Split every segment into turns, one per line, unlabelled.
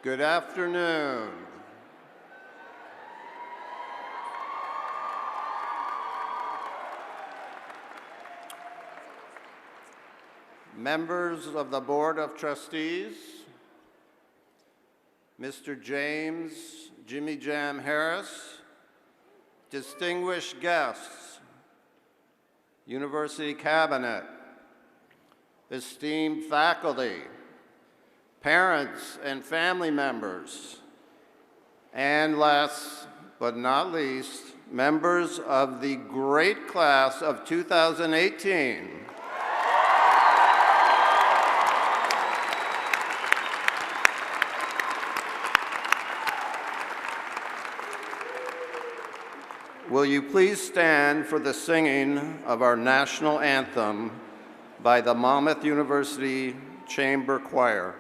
Good afternoon. Members of the Board of Trustees, Mr. James Jimmy Jam Harris, distinguished guests, University Cabinet, esteemed faculty, parents and family members, and last but not least, members of the great class of 2018. Will you please stand for the singing of our national anthem by the Monmouth University Chamber Choir.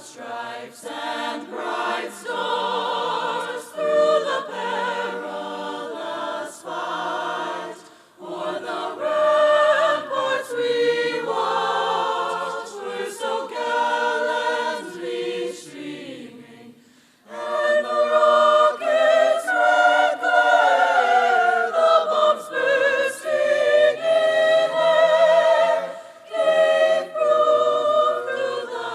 Stripes and bright stars through the perilous fight. O'er the ramparts we watched, we're so gallantly streaming, and the rockets' red glare, the bombs bursting in air, gave proof through the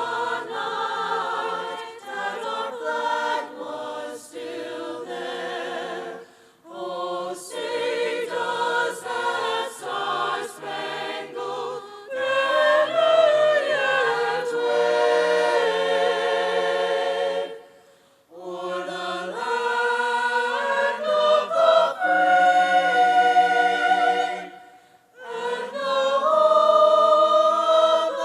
night that our flag was still there. Oh, say does that star-spangled banner yet wave o'er the land of the free and the home of the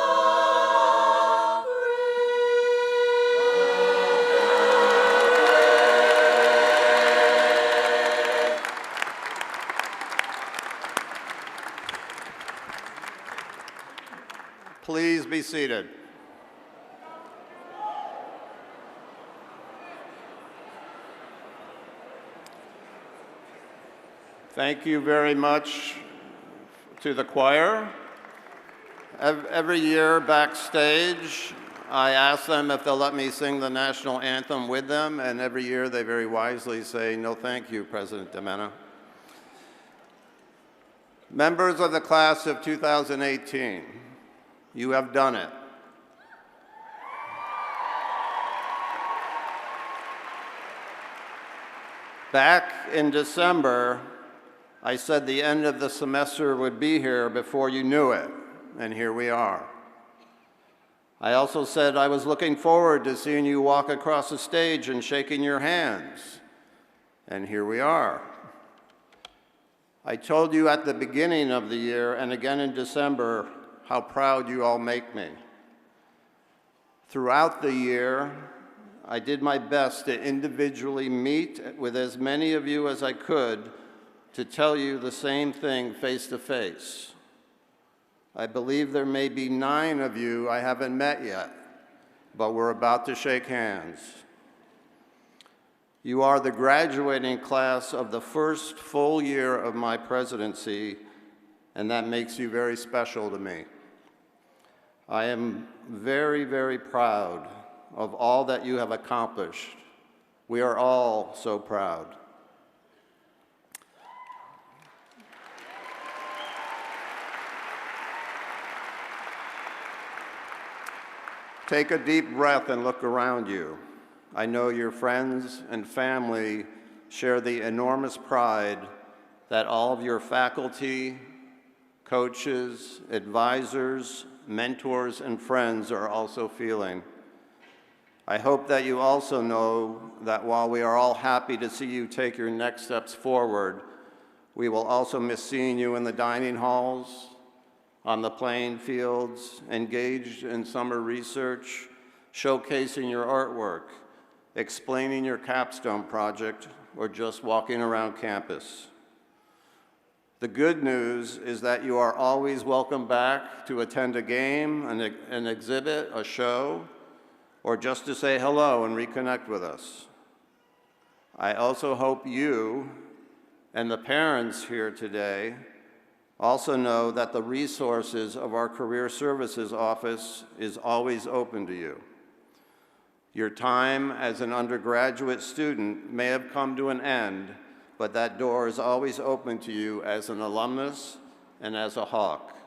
Please be seated. Thank you very much to the choir. Every year backstage, I ask them if they'll let me sing the national anthem with them, and every year they very wisely say, "No, thank you, President Demena." Members of the class of 2018, you have done it. Back in December, I said the end of the semester would be here before you knew it, and here we are. I also said I was looking forward to seeing you walk across the stage and shaking your hands, and here we are. I told you at the beginning of the year and again in December how proud you all make me. Throughout the year, I did my best to individually meet with as many of you as I could to tell you the same thing face to face. I believe there may be 9 of you I haven't met yet, but we're about to shake hands. You are the graduating class of the first full year of my presidency, and that makes you very special to me. I am very, very proud of all that you have accomplished. We are all so proud. Take a deep breath and look around you. I know your friends and family share the enormous pride that all of your faculty, coaches, advisors, mentors, and friends are also feeling. I hope that you also know that while we are all happy to see you take your next steps forward, we will also miss seeing you in the dining halls, on the playing fields, engaged in summer research, showcasing your artwork, explaining your capstone project, or just walking around campus. The good news is that you are always welcome back to attend a game, an exhibit, a show, or just to say hello and reconnect with us. I also hope you and the parents here today also know that the resources of our Career Services Office is always open to you. Your time as an undergraduate student may have come to an end, but that door is always open to you as an alumnus and as a Hawk.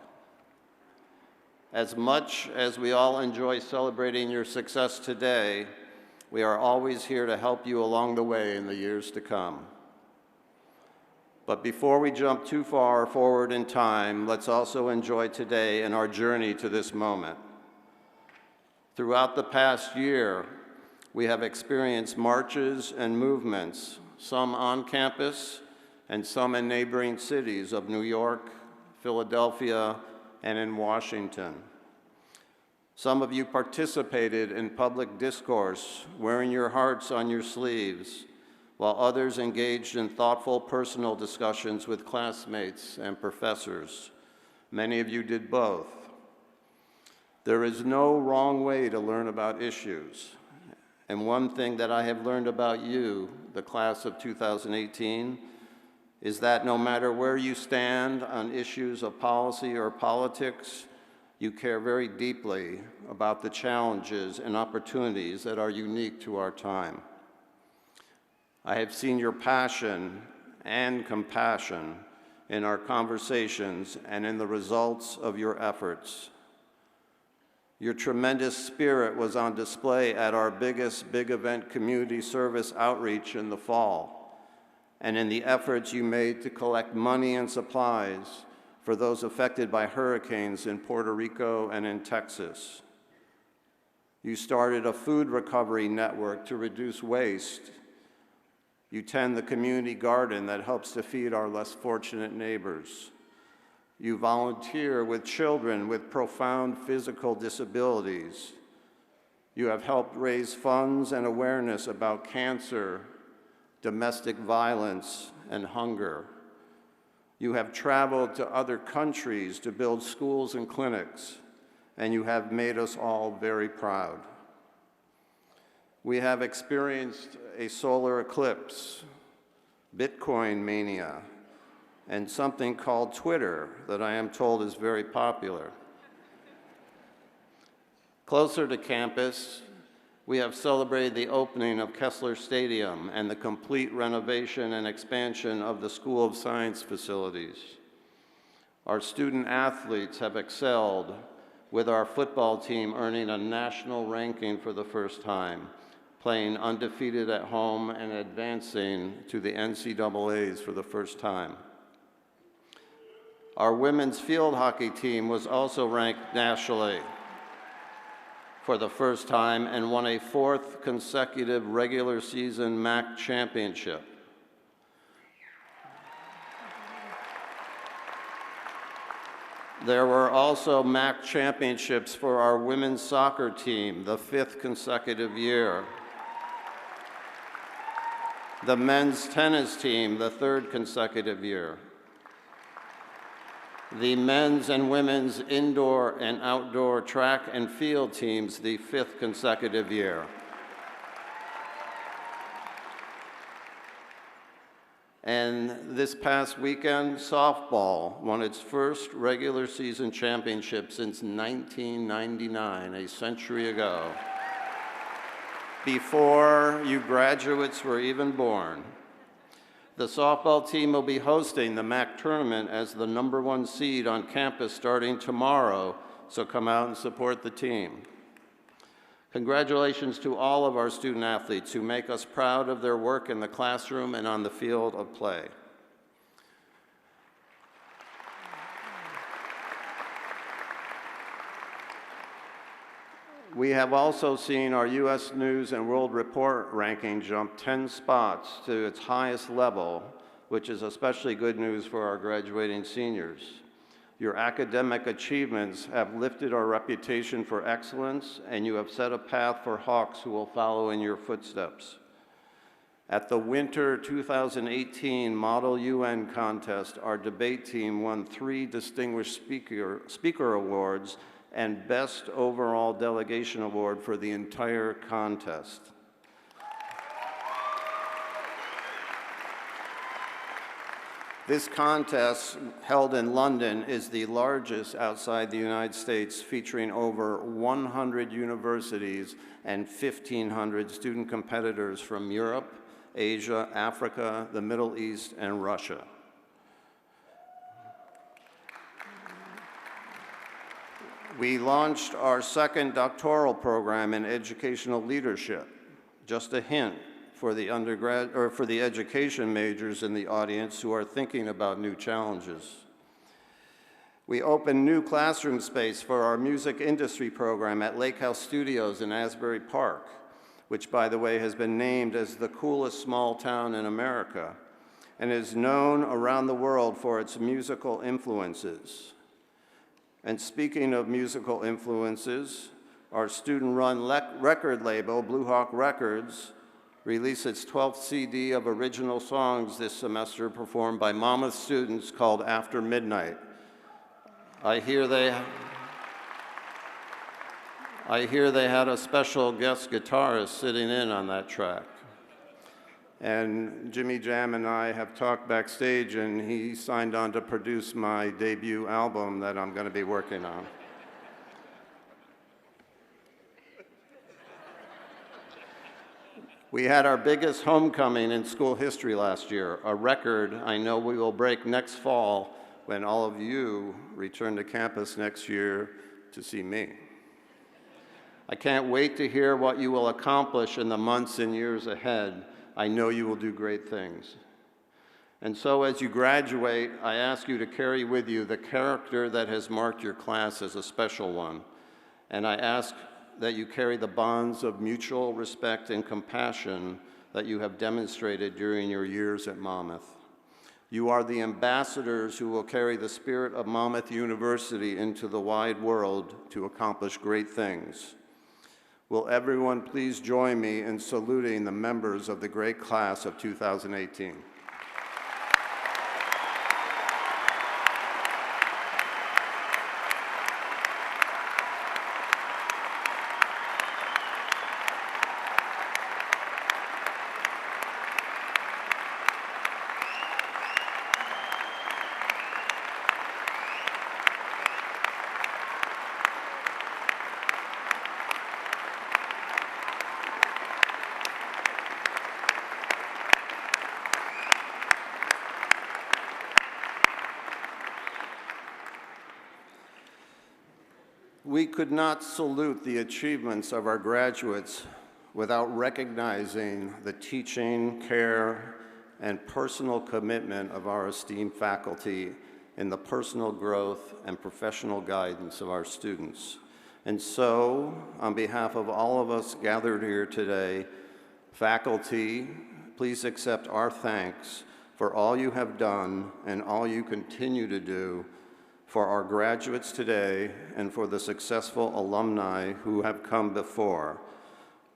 As much as we all enjoy celebrating your success today, we are always here to help you along the way in the years to come. But before we jump too far forward in time, let's also enjoy today and our journey to this moment. Throughout the past year, we have experienced marches and movements, some on campus and some in neighboring cities of New York, Philadelphia, and in Washington. Some of you participated in public discourse, wearing your hearts on your sleeves, while others engaged in thoughtful personal discussions with classmates and professors. Many of you did both. There is no wrong way to learn about issues. And one thing that I have learned about you, the class of 2018, is that no matter where you stand on issues of policy or politics, you care very deeply about the challenges and opportunities that are unique to our time. I have seen your passion and compassion in our conversations and in the results of your efforts. Your tremendous spirit was on display at our biggest big event community service outreach in the fall, and in the efforts you made to collect money and supplies for those affected by hurricanes in Puerto Rico and in Texas. You started a food recovery network to reduce waste. You tend the community garden that helps to feed our less fortunate neighbors. You volunteer with children with profound physical disabilities. You have helped raise funds and awareness about cancer, domestic violence, and hunger. You have traveled to other countries to build schools and clinics, and you have made us all very proud. We have experienced a solar eclipse, Bitcoin mania, and something called Twitter that I am told is very popular. Closer to campus, we have celebrated the opening of Kessler Stadium and the complete renovation and expansion of the School of Science facilities. Our student athletes have excelled, with our football team earning a national ranking for the first time, playing undefeated at home and advancing to the NCAAs for the first time. Our women's field hockey team was also ranked nationally for the first time and won a 4th consecutive regular season MAC championship. There were also MAC championships for our women's soccer team, the 5th consecutive year. The men's tennis team, the 3rd consecutive year. The men's and women's indoor and outdoor track and field teams, the 5th consecutive year. And this past weekend, softball won its first regular season championship since 1999, a century ago, before you graduates were even born. The softball team will be hosting the MAC tournament as the #1 seed on campus starting tomorrow, so come out and support the team. Congratulations to all of our student athletes who make us proud of their work in the classroom and on the field of play. We have also seen our U.S. News and World Report ranking jump 10 spots to its highest level, which is especially good news for our graduating seniors. Your academic achievements have lifted our reputation for excellence, and you have set a path for Hawks who will follow in your footsteps. At the Winter 2018 Model UN contest, our debate team won 3 Distinguished Speaker Awards and Best Overall Delegation Award for the entire contest. This contest, held in London, is the largest outside the United States, featuring over 100 universities and 1,500 student competitors from Europe, Asia, Africa, the Middle East, and Russia. We launched our second doctoral program in educational leadership. Just a hint for the education majors in the audience who are thinking about new challenges. We opened new classroom space for our music industry program at Lake House Studios in Asbury Park, which, by the way, has been named as the coolest small town in America and is known around the world for its musical influences. And speaking of musical influences, our student-run record label, Blue Hawk Records, released its 12th CD of original songs this semester performed by Monmouth students called After Midnight. I hear they had a special guest guitarist sitting in on that track. And Jimmy Jam and I have talked backstage, and he signed on to produce my debut album that I'm going to be working on. We had our biggest homecoming in school history last year, a record I know we will break next fall when all of you return to campus next year to see me. I can't wait to hear what you will accomplish in the months and years ahead. I know you will do great things. And so as you graduate, I ask you to carry with you the character that has marked your class as a special one. And I ask that you carry the bonds of mutual respect and compassion that you have demonstrated during your years at Monmouth. You are the ambassadors who will carry the spirit of Monmouth University into the wide world to accomplish great things. Will everyone please join me in saluting the members of the great class of 2018. We could not salute the achievements of our graduates without recognizing the teaching, care, and personal commitment of our esteemed faculty in the personal growth and professional guidance of our students. And so, on behalf of all of us gathered here today, faculty, please accept our thanks for all you have done and all you continue to do for our graduates today and for the successful alumni who have come before.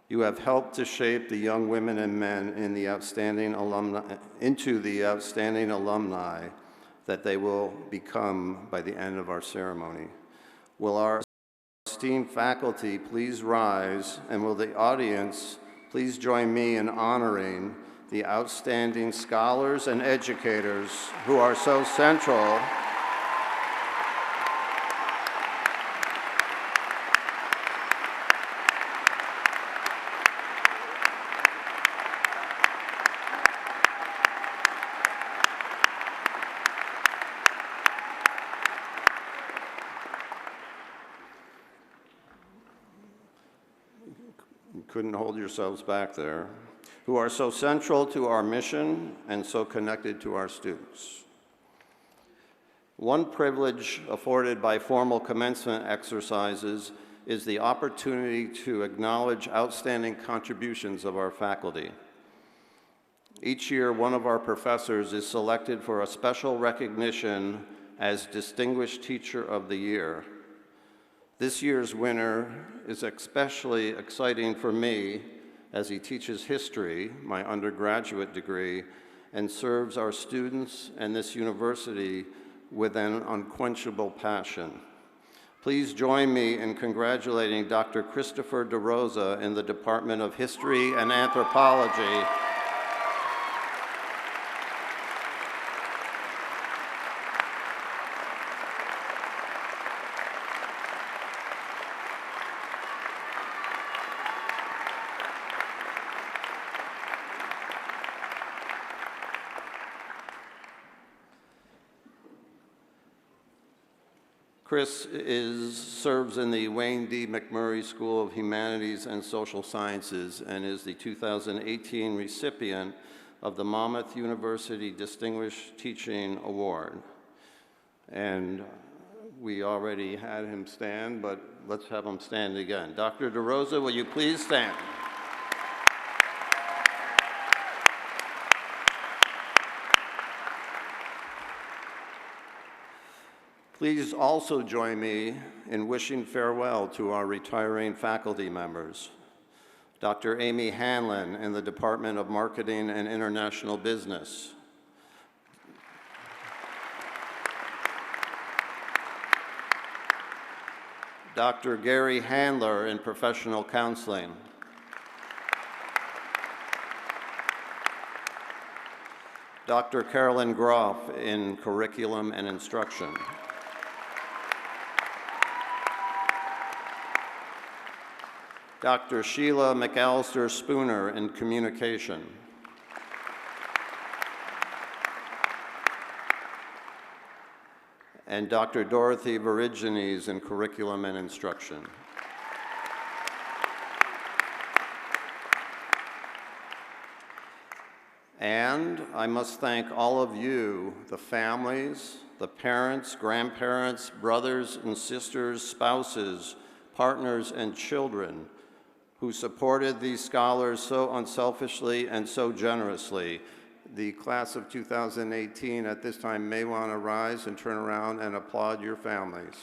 You have helped to shape the young women and men in the outstanding into the outstanding alumni that they will become by the end of our ceremony. Will our esteemed faculty please rise, and will the audience please join me in honoring the outstanding scholars and educators who are so central couldn't hold yourselves back there, who are so central to our mission and so connected to our students. One privilege afforded by formal commencement exercises is the opportunity to acknowledge outstanding contributions of our faculty. Each year, one of our professors is selected for a special recognition as Distinguished Teacher of the Year. This year's winner is especially exciting for me as he teaches history, my undergraduate degree, and serves our students and this university with an unquenchable passion. Please join me in congratulating Dr. Christopher DeRosa in the Department of History and Anthropology. Chris serves in the Wayne D. McMurray School of Humanities and Social Sciences and is the 2018 recipient of the Monmouth University Distinguished Teaching Award. And we already had him stand, but let's have him stand again. Dr. DeRosa, will you please stand? Please also join me in wishing farewell to our retiring faculty members. Dr. Amy Hanlon in the Department of Marketing and International Business. Dr. Gary Handler in Professional Counseling. Dr. Carolyn Groff in Curriculum and Instruction. Dr. Sheila McAllister Spooner in Communication. And Dr. Dorothy Verigenes in Curriculum and Instruction. And I must thank all of you, the families, the parents, grandparents, brothers and sisters, spouses, partners, and children who supported these scholars so unselfishly and so generously. The class of 2018 at this time may want to rise and turn around and applaud your families.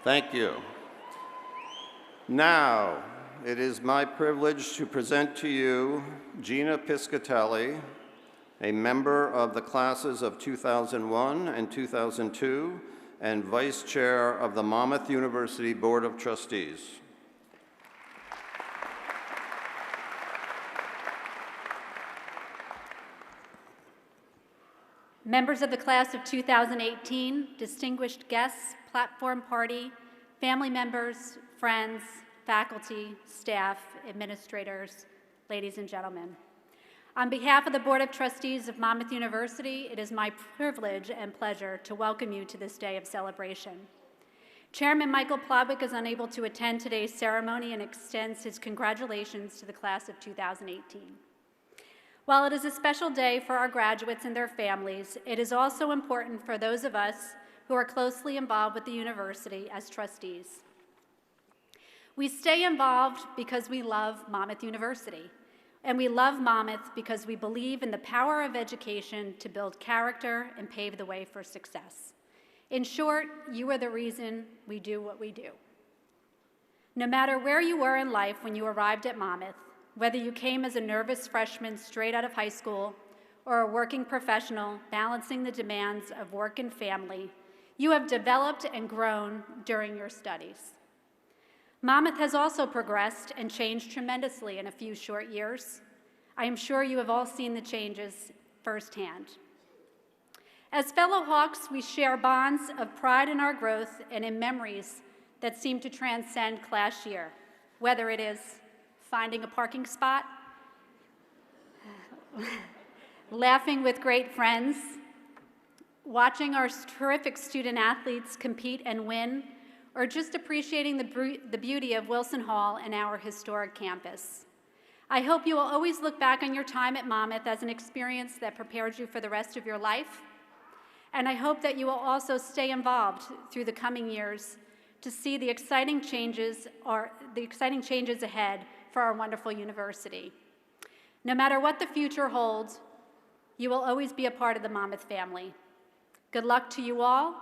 Thank you. Now, it is my privilege to present to you Gina Piscatelli, a member of the classes of 2001 and 2002, and Vice Chair of the Monmouth University Board of Trustees.
Members of the class of 2018, distinguished guests, platform party, family members, friends, faculty, staff, administrators, ladies and gentlemen. On behalf of the Board of Trustees of Monmouth University, it is my privilege and pleasure to welcome you to this day of celebration. Chairman Michael Plodwick is unable to attend today's ceremony and extends his congratulations to the class of 2018. While it is a special day for our graduates and their families, it is also important for those of us who are closely involved with the university as trustees. We stay involved because we love Monmouth University, and we love Monmouth because we believe in the power of education to build character and pave the way for success. In short, you are the reason we do what we do. No matter where you were in life when you arrived at Monmouth, whether you came as a nervous freshman straight out of high school or a working professional balancing the demands of work and family, you have developed and grown during your studies. Monmouth has also progressed and changed tremendously in a few short years. I am sure you have all seen the changes firsthand. As fellow Hawks, we share bonds of pride in our growth and in memories that seem to transcend class year, whether it is finding a parking spot, laughing with great friends, watching our terrific student athletes compete and win, or just appreciating the beauty of Wilson Hall and our historic campus. I hope you will always look back on your time at Monmouth as an experience that prepares you for the rest of your life. And I hope that you will also stay involved through the coming years to see the exciting changes ahead for our wonderful university. No matter what the future holds, you will always be a part of the Monmouth family. Good luck to you all,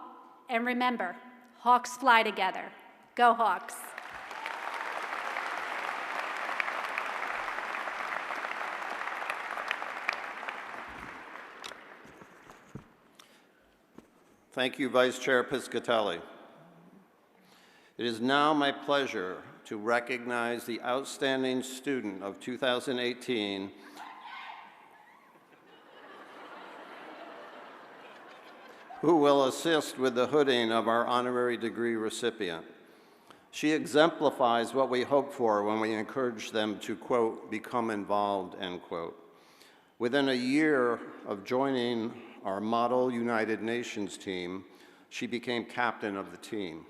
and remember, Hawks fly together. Go Hawks.
Thank you, Vice Chair Piscatelli. It is now my pleasure to recognize the outstanding student of 2018, who will assist with the hooding of our honorary degree recipient. She exemplifies what we hope for when we encourage them to, quote, become involved, end quote. Within a year of joining our Model United Nations team, she became captain of the team.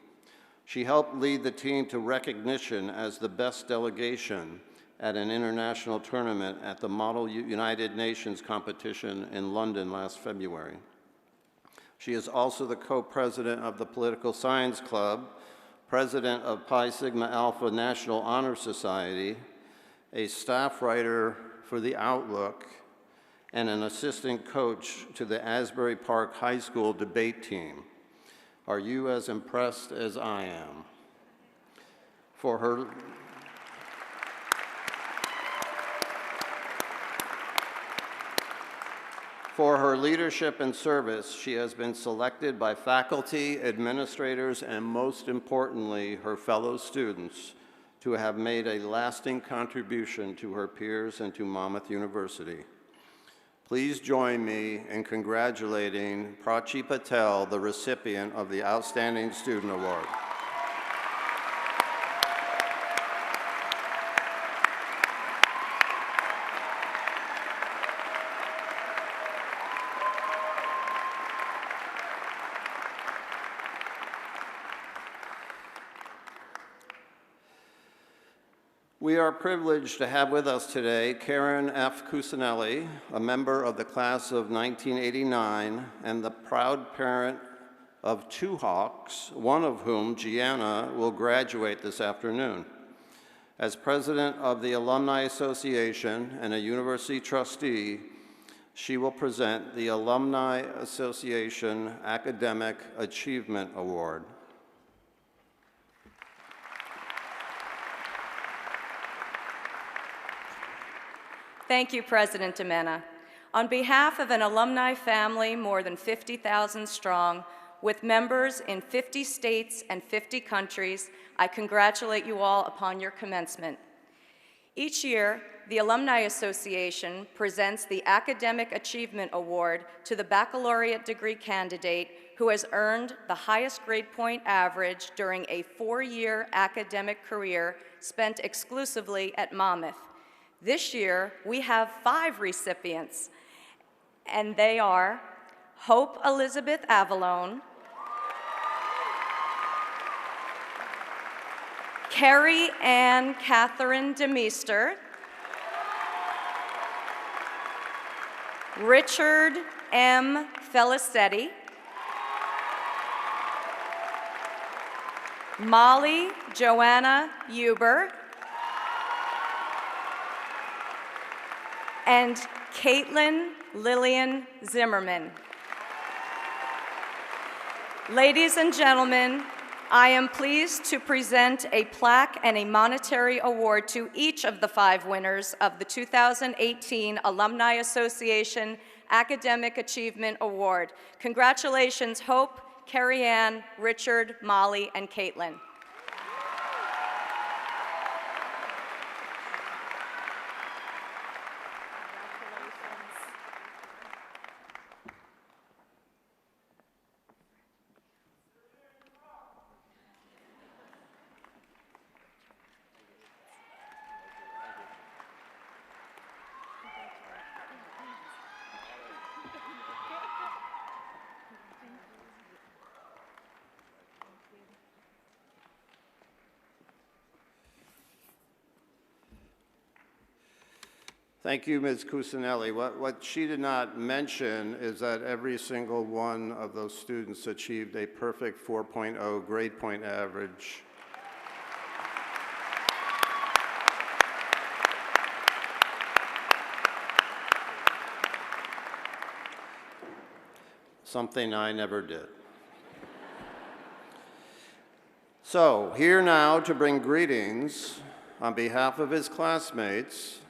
She helped lead the team to recognition as the best delegation at an international tournament at the Model United Nations competition in London last February. She is also the co-president of the Political Science Club, president of Pi Sigma Alpha National Honor Society, a staff writer for The Outlook, and an assistant coach to the Asbury Park High School debate team. Are you as impressed as I am? For her leadership and service, she has been selected by faculty, administrators, and most importantly, her fellow students to have made a lasting contribution to her peers and to Monmouth University. Please join me in congratulating Prachi Patel, the recipient of the Outstanding Student Award. We are privileged to have with us today Karen F. Cusinelli, a member of the class of 1989 and the proud parent of 2 Hawks, one of whom, Gianna, will graduate this afternoon. As president of the Alumni Association and a university trustee, she will present the Alumni Association Academic Achievement Award.
Thank you, President Demena. On behalf of an alumni family more than 50,000 strong, with members in 50 states and 50 countries, I congratulate you all upon your commencement. Each year, the Alumni Association presents the Academic Achievement Award to the baccalaureate degree candidate who has earned the highest grade point average during a 4-year academic career spent exclusively at Monmouth. This year, we have 5 recipients, and they are Hope Elizabeth Avalone, Carrie Ann Catherine DeMeester, Richard M. Felicetti, Molly Joanna Huber, and Caitlin Lillian Zimmerman. Ladies and gentlemen, I am pleased to present a plaque and a monetary award to each of the 5 winners of the 2018 Alumni Association Academic Achievement Award. Congratulations, Hope, Carrie Ann, Richard, Molly, and Caitlin.
Thank you, Ms. Cusinelli. What she did not mention is that every single one of those students achieved a perfect 4.0 grade point average. Something I never did. So, here now to bring greetings on behalf of his classmates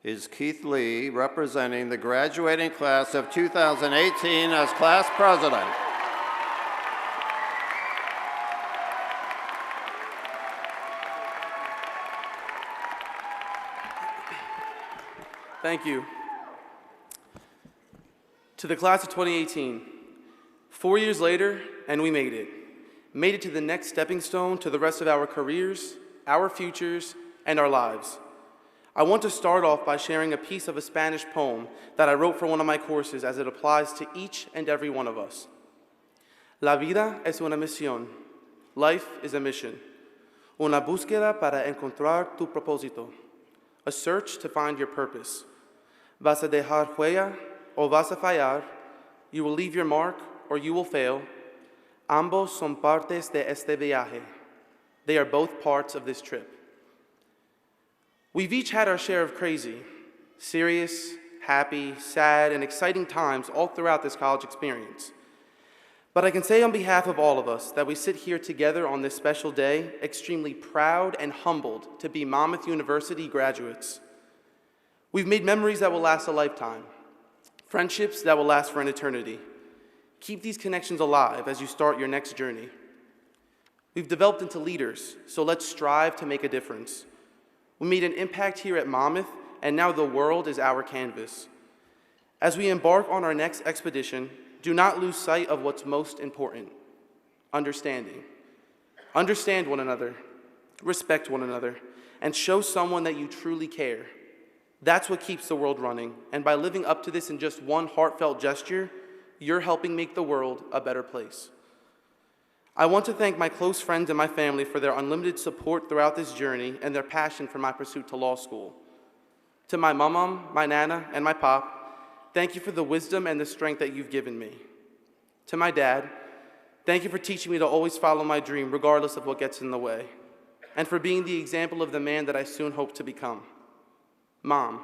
is Keith Lee, representing the graduating class of 2018 as class president.
Thank you. To the class of 2018, 4 years later, and we made it. Made it to the next stepping stone to the rest of our careers, our futures, and our lives. I want to start off by sharing a piece of a Spanish poem that I wrote for one of my courses as it applies to each and every one of us. La vida es una misión. Life is a mission. Una búsqueda para encontrar tu propósito. A search to find your purpose. Vas a dejar huella o vas a fallar. You will leave your mark or you will fail. Ambos son partes de este viaje. They are both parts of this trip. We've each had our share of crazy, serious, happy, sad, and exciting times all throughout this college experience. But I can say on behalf of all of us that we sit here together on this special day, extremely proud and humbled to be Monmouth University graduates. We've made memories that will last a lifetime, friendships that will last for an eternity. Keep these connections alive as you start your next journey. We've developed into leaders, so let's strive to make a difference. We made an impact here at Monmouth, and now the world is our canvas. As we embark on our next expedition, do not lose sight of what's most important: understanding. Understand one another, respect one another, and show someone that you truly care. That's what keeps the world running, and by living up to this in just one heartfelt gesture, you're helping make the world a better place. I want to thank my close friends and my family for their unlimited support throughout this journey and their passion for my pursuit to law school. To my mom, my nana, and my pop, thank you for the wisdom and the strength that you've given me. To my dad, thank you for teaching me to always follow my dream regardless of what gets in the way, and for being the example of the man that I soon hope to become. Mom,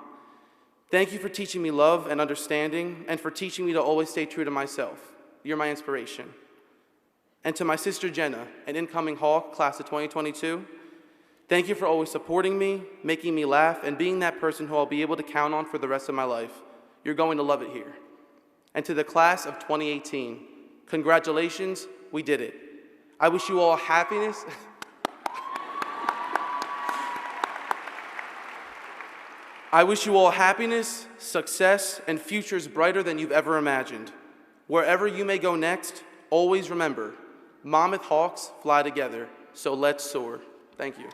thank you for teaching me love and understanding, and for teaching me to always stay true to myself. You're my inspiration. And to my sister Jenna, an incoming Hawk, class of 2022, thank you for always supporting me, making me laugh, and being that person who I'll be able to count on for the rest of my life. You're going to love it here. And to the class of 2018, congratulations, we did it. I wish you all happiness. I wish you all happiness, success, and futures brighter than you've ever imagined. Wherever you may go next, always remember, Monmouth Hawks fly together, so let's soar. Thank you.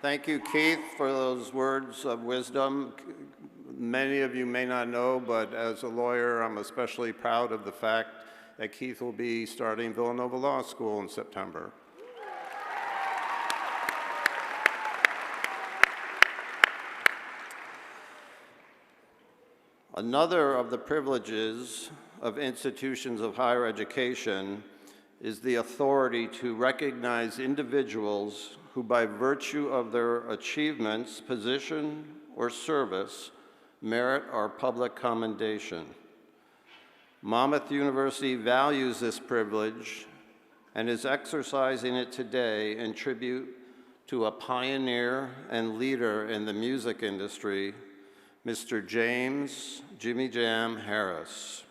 Thank you, Keith, for those words of wisdom. Many of you may not know, but as a lawyer, I'm especially proud of the fact that Keith will be starting Villanova Law School in September. Another of the privileges of institutions of higher education is the authority to recognize individuals who, by virtue of their achievements, position, or service, merit our public commendation. Monmouth University values this privilege and is exercising it today in tribute to a pioneer and leader in the music industry, Mr. James Jimmy Jam Harris.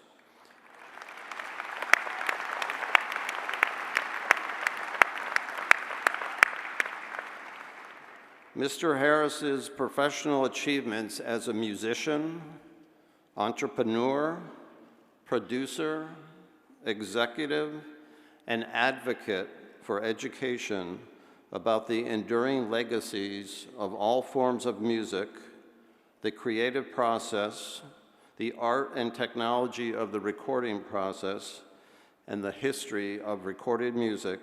Mr. Harris's professional achievements as a musician, entrepreneur, producer, executive, and advocate for education about the enduring legacies of all forms of music, the creative process, the art and technology of the recording process, and the history of recorded music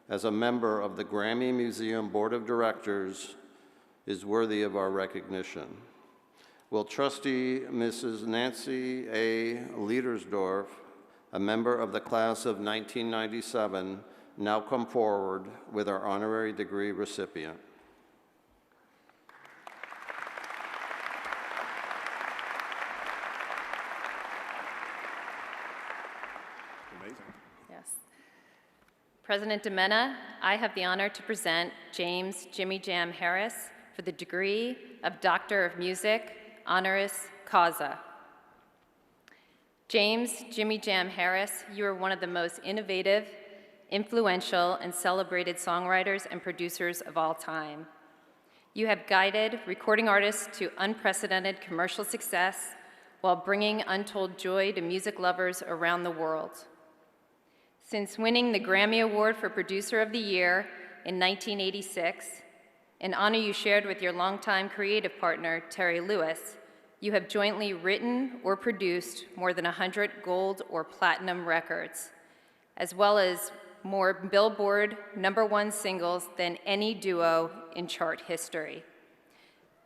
as a member of the Grammy Museum Board of Directors is worthy of our recognition. Will Trustee Mrs. Nancy A. Liedersdorf, a member of the class of 1997, now come forward with our honorary degree recipient?
Yes. President DeMena, I have the honor to present James Jimmy Jam Harris for the degree of Doctor of Music, honoris causa. James Jimmy Jam Harris, you are one of the most innovative, influential, and celebrated songwriters and producers of all time. You have guided recording artists to unprecedented commercial success while bringing untold joy to music lovers around the world. Since winning the Grammy Award for Producer of the Year in 1986, an honor you shared with your longtime creative partner, Terry Lewis, you have jointly written or produced more than 100 gold or platinum records, as well as more Billboard #1 singles than any duo in chart history.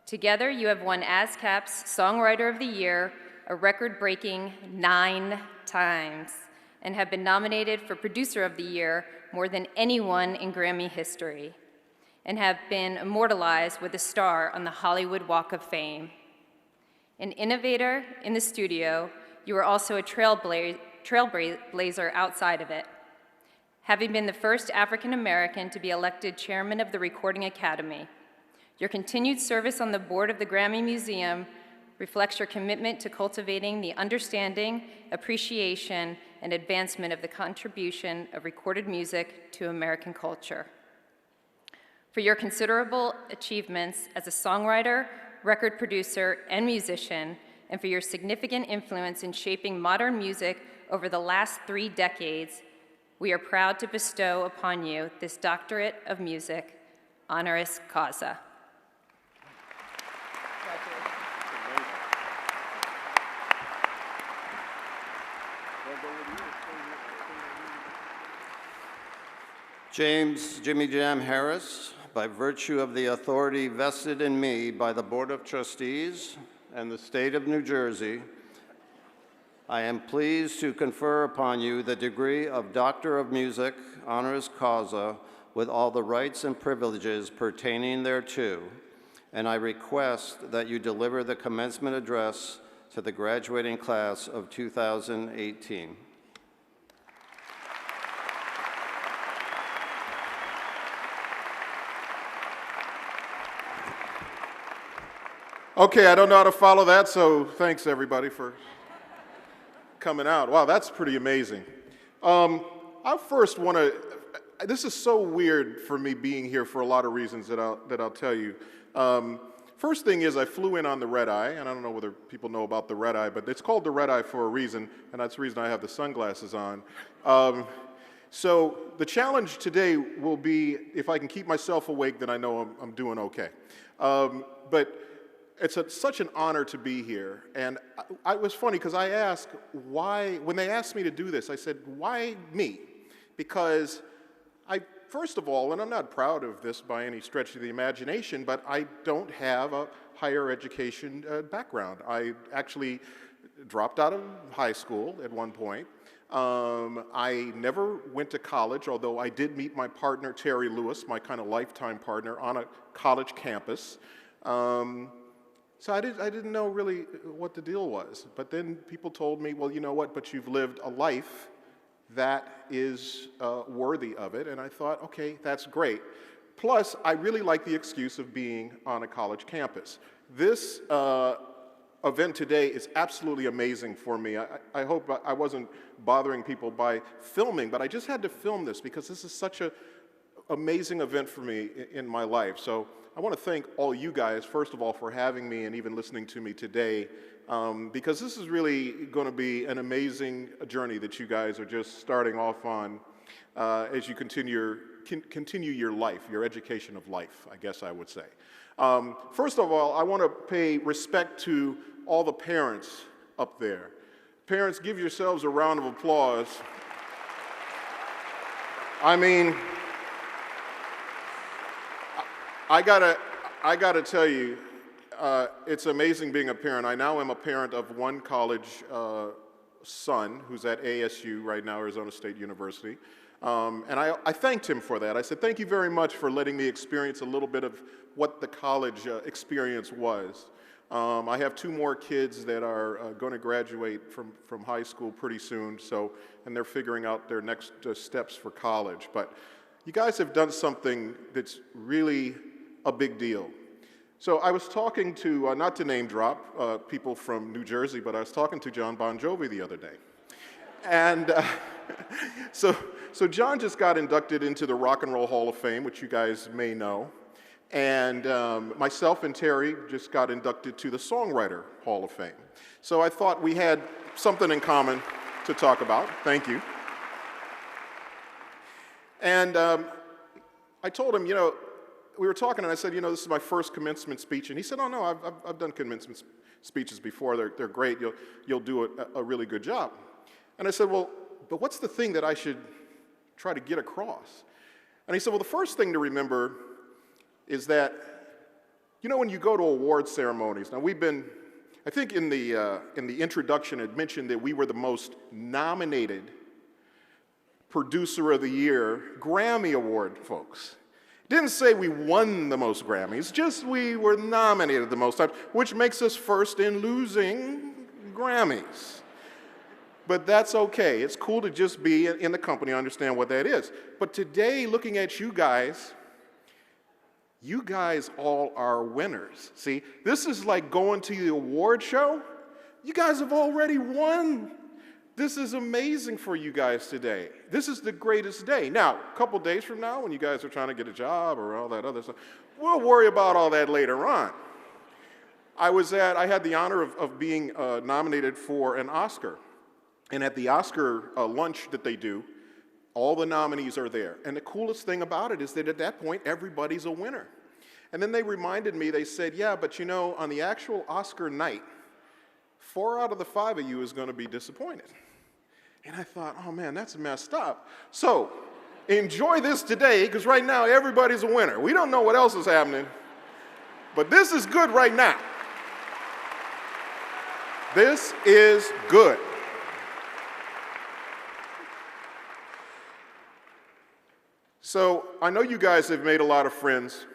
Together, you have won ASCAP's Songwriter of the Year a record-breaking 9 times, and have been nominated for Producer of the Year more than anyone in Grammy history, and have been immortalized with a star on the Hollywood Walk of Fame. An innovator in the studio, you are also a trailblazer outside of it, having been the first African American to be elected chairman of the Recording Academy. Your continued service on the board of the Grammy Museum reflects your commitment to cultivating the understanding, appreciation, and advancement of the contribution of recorded music to American culture. For your considerable achievements as a songwriter, record producer, and musician, and for your significant influence in shaping modern music over the last 3 decades, we are proud to bestow upon you this Doctorate of Music, honoris causa.
James Jimmy Jam Harris, by virtue of the authority vested in me by the Board of Trustees and the State of New Jersey, I am pleased to confer upon you the degree of Doctor of Music, honoris causa, with all the rights and privileges pertaining thereto, and I request that you deliver the commencement address to the graduating class of 2018.
Okay, I don't know how to follow that, so thanks everybody for coming out. Wow, that's pretty amazing. I first want to, this is so weird for me being here for a lot of reasons that I'll tell you. First thing is I flew in on the red eye, and I don't know whether people know about the red eye, but it's called the red eye for a reason, and that's the reason I have the sunglasses on. So the challenge today will be, if I can keep myself awake, then I know I'm doing okay. But it's such an honor to be here, and it was funny because I asked why, when they asked me to do this, I said, why me? Because first of all, and I'm not proud of this by any stretch of the imagination, but I don't have a higher education background. I actually dropped out of high school at one point. I never went to college, although I did meet my partner, Terry Lewis, my kind of lifetime partner, on a college campus. So I didn't know really what the deal was. But then people told me, well, you know what, but you've lived a life that is worthy of it. And I thought, okay, that's great. Plus, I really like the excuse of being on a college campus. This event today is absolutely amazing for me. I hope I wasn't bothering people by filming, but I just had to film this because this is such an amazing event for me in my life. So I want to thank all you guys, first of all, for having me and even listening to me today, because this is really going to be an amazing journey that you guys are just starting off on as you continue your life, your education of life, I guess I would say. First of all, I want to pay respect to all the parents up there. Parents, give yourselves a round of applause. I mean, I gotta tell you, it's amazing being a parent. I now am a parent of one college son who's at ASU right now, Arizona State University. And I thanked him for that. I said, thank you very much for letting me experience a little bit of what the college experience was. I have 2 more kids that are going to graduate from high school pretty soon, and they're figuring out their next steps for college. But you guys have done something that's really a big deal. So I was talking to, not to name drop people from New Jersey, but I was talking to John Bon Jovi the other day. And so John just got inducted into the Rock and Roll Hall of Fame, which you guys may know. And myself and Terry just got inducted to the Songwriter Hall of Fame. So I thought we had something in common to talk about. Thank you. And I told him, we were talking, and I said, this is my first commencement speech. And he said, oh, no, I've done commencement speeches before. They're great. You'll do a really good job. And I said, well, but what's the thing that I should try to get across? And he said, well, the first thing to remember is that, when you go to award ceremonies, now I think in the introduction it mentioned that we were the most nominated Producer of the Year Grammy Award folks. Didn't say we won the most Grammys, just we were nominated the most times, which makes us first in losing Grammys. But that's okay. It's cool to just be in the company, understand what that is. But today, looking at you guys all are winners. See, this is like going to the award show. You guys have already won. This is amazing for you guys today. This is the greatest day. Now, a couple days from now, when you guys are trying to get a job or all that other stuff, we'll worry about all that later on. I had the honor of being nominated for an Oscar. And at the Oscar lunch that they do, all the nominees are there. And the coolest thing about it is that at that point, everybody's a winner. And then they reminded me, they said, yeah, but on the actual Oscar night, 4 out of the 5 of you is going to be disappointed. And I thought, oh man, that's messed up. So enjoy this today, because right now everybody's a winner. We don't know what else is happening, but this is good right now. This is good. So I know you guys have made a lot of friends,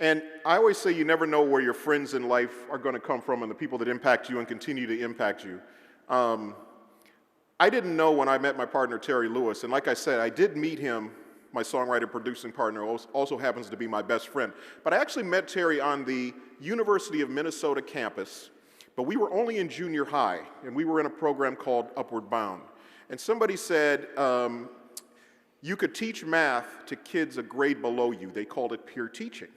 and I always say you never know where your friends in life are going to come from and the people that impact you and continue to impact you. I didn't know when I met my partner, Terry Lewis, and like I said, I did meet him, my songwriter-producing partner, also happens to be my best friend. But I actually met Terry on the University of Minnesota campus, but we were only in junior high, and we were in a program called Upward Bound. And somebody said, you could teach math to kids a grade below you. They called it peer teaching.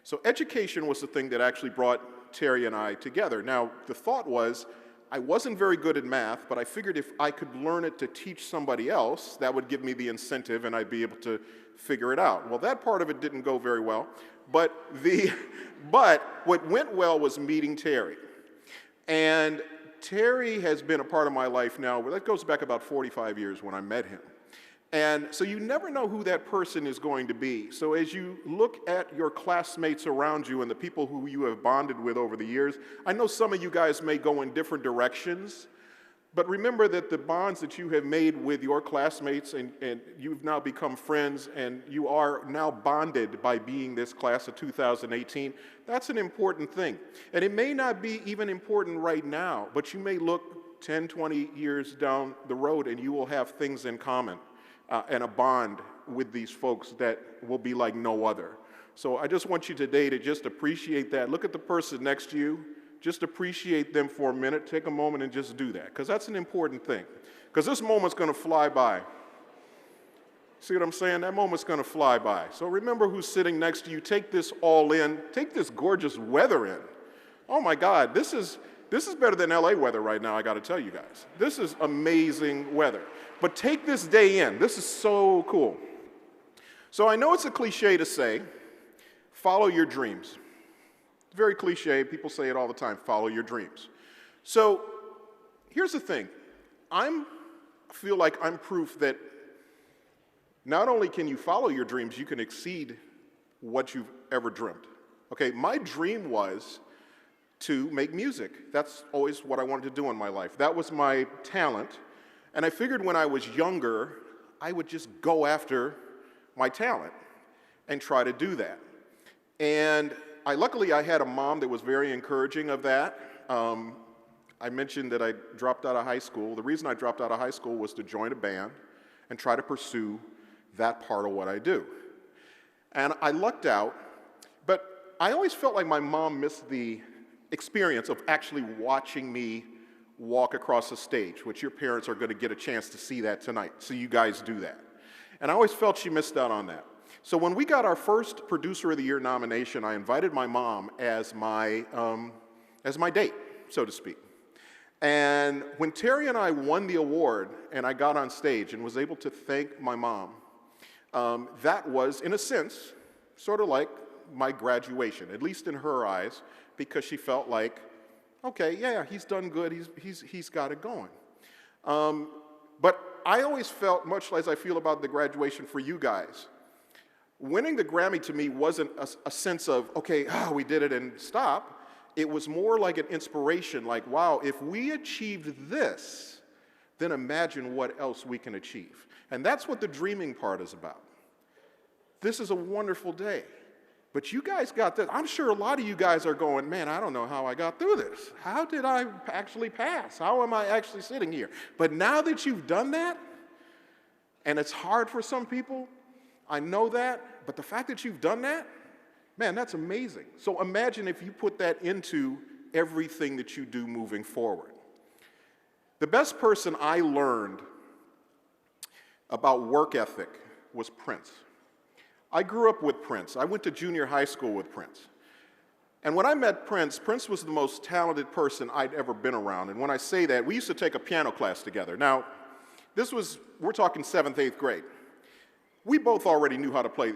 So education was the thing that actually brought Terry and I together. Now, the thought was, I wasn't very good at math, but I figured if I could learn it to teach somebody else, that would give me the incentive and I'd be able to figure it out. Well, that part of it didn't go very well, but what went well was meeting Terry. And Terry has been a part of my life now, that goes back about 45 years when I met him. And so you never know who that person is going to be. So as you look at your classmates around you and the people who you have bonded with over the years, I know some of you guys may go in different directions, but remember that the bonds that you have made with your classmates and you've now become friends and you are now bonded by being this class of 2018, that's an important thing. And it may not be even important right now, but you may look 10, 20 years down the road and you will have things in common. And a bond with these folks that will be like no other. So I just want you today to just appreciate that. Look at the person next to you. Just appreciate them for a minute. Take a moment and just do that, because that's an important thing. Because this moment's going to fly by. See what I'm saying? That moment's going to fly by. So remember who's sitting next to you. Take this all in. Take this gorgeous weather in. Oh my God, this is better than LA weather right now, I got to tell you guys. This is amazing weather. But take this day in. This is so cool. So I know it's a cliche to say, follow your dreams. It's very cliche. People say it all the time, follow your dreams. So here's the thing. I feel like I'm proof that not only can you follow your dreams, you can exceed what you've ever dreamt. Okay, my dream was to make music. That's always what I wanted to do in my life. That was my talent. And I figured when I was younger, I would just go after my talent and try to do that. And luckily, I had a mom that was very encouraging of that. I mentioned that I dropped out of high school. The reason I dropped out of high school was to join a band and try to pursue that part of what I do. And I lucked out, but I always felt like my mom missed the experience of actually watching me walk across the stage, which your parents are going to get a chance to see that tonight, so you guys do that. And I always felt she missed out on that. So when we got our first Producer of the Year nomination, I invited my mom as my date, so to speak. And when Terry and I won the award, and I got on stage and was able to thank my mom, that was, in a sense, sort of like my graduation, at least in her eyes, because she felt like, okay, yeah, he's done good, he's got it going. But I always felt, much as I feel about the graduation for you guys, winning the Grammy to me wasn't a sense of, okay, we did it and stop. It was more like an inspiration, like, wow, if we achieved this, then imagine what else we can achieve. And that's what the dreaming part is about. This is a wonderful day. But you guys got this. I'm sure a lot of you guys are going, man, I don't know how I got through this. How did I actually pass? How am I actually sitting here? But now that you've done that, and it's hard for some people, I know that, but the fact that you've done that, man, that's amazing. So imagine if you put that into everything that you do moving forward. The best person I learned about work ethic was Prince. I grew up with Prince. I went to junior high school with Prince. And when I met Prince, Prince was the most talented person I'd ever been around. And when I say that, we used to take a piano class together. Now, we're talking 7th, 8th grade. We both already knew how to play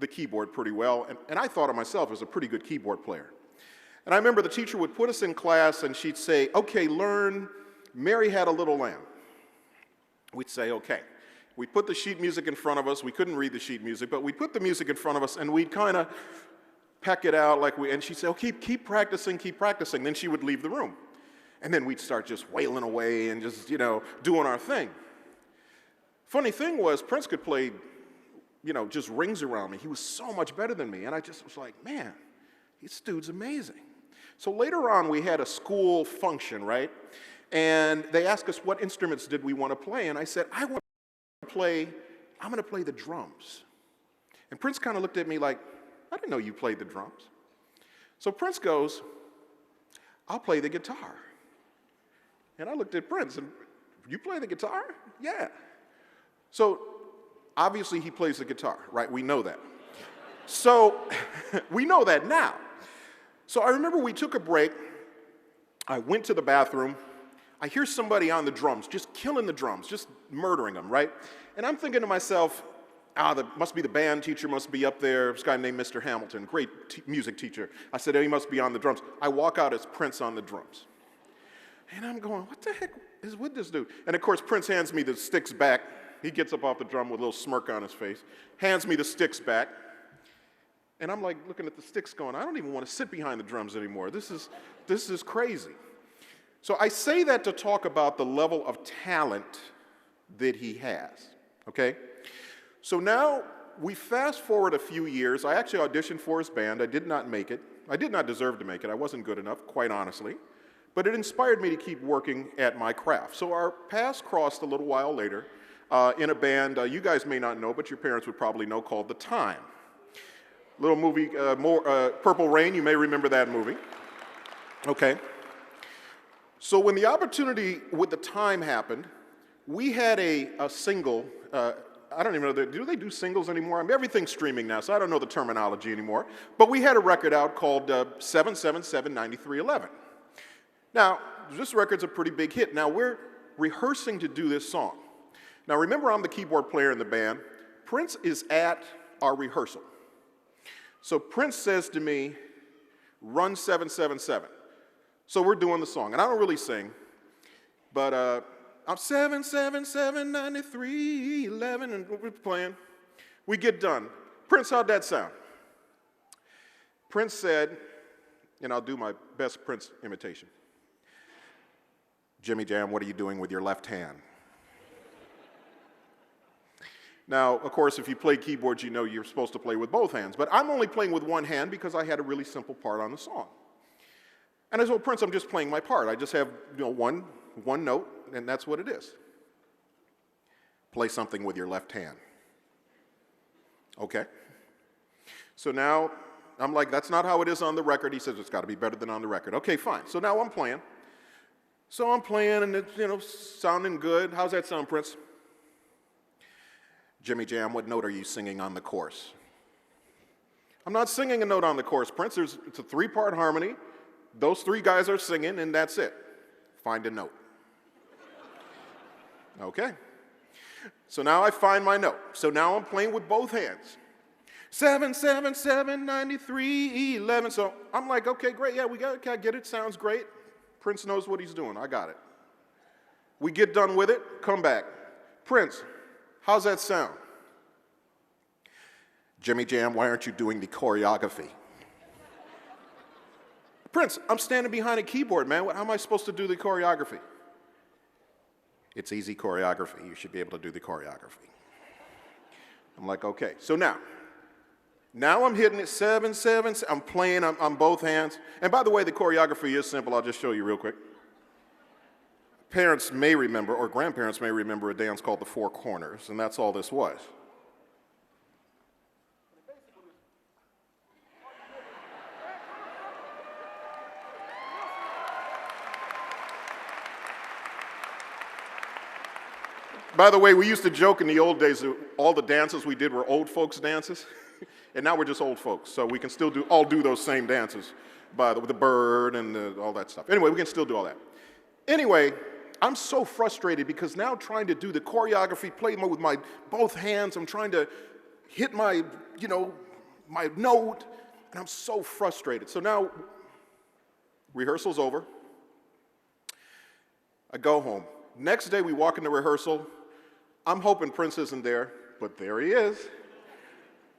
the keyboard pretty well, and I thought of myself as a pretty good keyboard player. And I remember the teacher would put us in class and she'd say, okay, learn Mary Had a Little Lamb. We'd say, okay. We'd put the sheet music in front of us. We couldn't read the sheet music, but we'd put the music in front of us and we'd kind of peck it out and she'd say, oh, keep practicing, keep practicing. Then she would leave the room. And then we'd start just wailing away and just, doing our thing. Funny thing was, Prince could play, just rings around me. He was so much better than me. And I just was like, man, this dude's amazing. So later on, we had a school function, right? And they asked us what instruments did we want to play. And I said, I'm going to play the drums. And Prince kind of looked at me like, I didn't know you played the drums. So Prince goes, I'll play the guitar. And I looked at Prince and, you play the guitar? Yeah. So obviously he plays the guitar, right? We know that. So we know that now. So I remember we took a break. I went to the bathroom. I hear somebody on the drums, just killing the drums, just murdering them, right? And I'm thinking to myself, must be the band teacher, must be up there. This guy named Mr. Hamilton, great music teacher. I said, oh, he must be on the drums. I walk out as Prince on the drums. And I'm going, what the heck is with this dude? And of course, Prince hands me the sticks back. He gets up off the drum with a little smirk on his face, hands me the sticks back. And I'm like looking at the sticks going, I don't even want to sit behind the drums anymore. This is crazy. So I say that to talk about the level of talent that he has, okay? So now we fast forward a few years. I actually auditioned for his band. I did not make it. I did not deserve to make it. I wasn't good enough, quite honestly. But it inspired me to keep working at my craft. So our paths crossed a little while later in a band you guys may not know, but your parents would probably know, called The Time. Little movie, Purple Rain, you may remember that movie. Okay. So when the opportunity with The Time happened, we had a single, I don't even know, do they do singles anymore? I mean, everything's streaming now, so I don't know the terminology anymore. But we had a record out called 777-9311. Now, this record's a pretty big hit. Now, we're rehearsing to do this song. Now, remember, I'm the keyboard player in the band. Prince is at our rehearsal. So Prince says to me, run 777. So we're doing the song, and I don't really sing, But I'm 7, 7, 7, 93, 11, and we're playing. We get done. Prince, how'd that sound? Prince said, and I'll do my best Prince imitation. Jimmy Jam, what are you doing with your left hand? Now, of course, if you play keyboards, you know you're supposed to play with both hands. But I'm only playing with one hand because I had a really simple part on the song. And I said, well, Prince, I'm just playing my part. I just have one note, and that's what it is. Play something with your left hand. Okay. So now I'm like, that's not how it is on the record. He says, it's got to be better than on the record. Okay, fine. So now I'm playing. So I'm playing, and it's, sounding good. How's that sound, Prince? Jimmy Jam, what note are you singing on the chorus? I'm not singing a note on the chorus, Prince. It's a 3-part harmony. Those 3 guys are singing, and that's it. Find a note. Okay. So now I find my note. So now I'm playing with both hands. 7, 7, 7, 93, 11. So I'm like, okay, great. Yeah, I get it. Sounds great. Prince knows what he's doing. I got it. We get done with it. Come back. Prince, how's that sound? Jimmy Jam, why aren't you doing the choreography? Prince, I'm standing behind a keyboard, man. How am I supposed to do the choreography? It's easy choreography. You should be able to do the choreography. I'm like, okay. So now I'm hitting it 7, 7. I'm playing on both hands. And by the way, the choreography is simple. I'll just show you real quick. Parents may remember, or grandparents may remember, a dance called the Four Corners, and that's all this was. By the way, we used to joke in the old days that all the dances we did were old folks' dances, and now we're just old folks, so we can still all do those same dances, with the bird and all that stuff. Anyway, we can still do all that. Anyway, I'm so frustrated because now trying to do the choreography, play with my both hands, I'm trying to hit my note, and I'm so frustrated. So now, rehearsal's over. I go home. Next day, we walk into rehearsal. I'm hoping Prince isn't there, but there he is.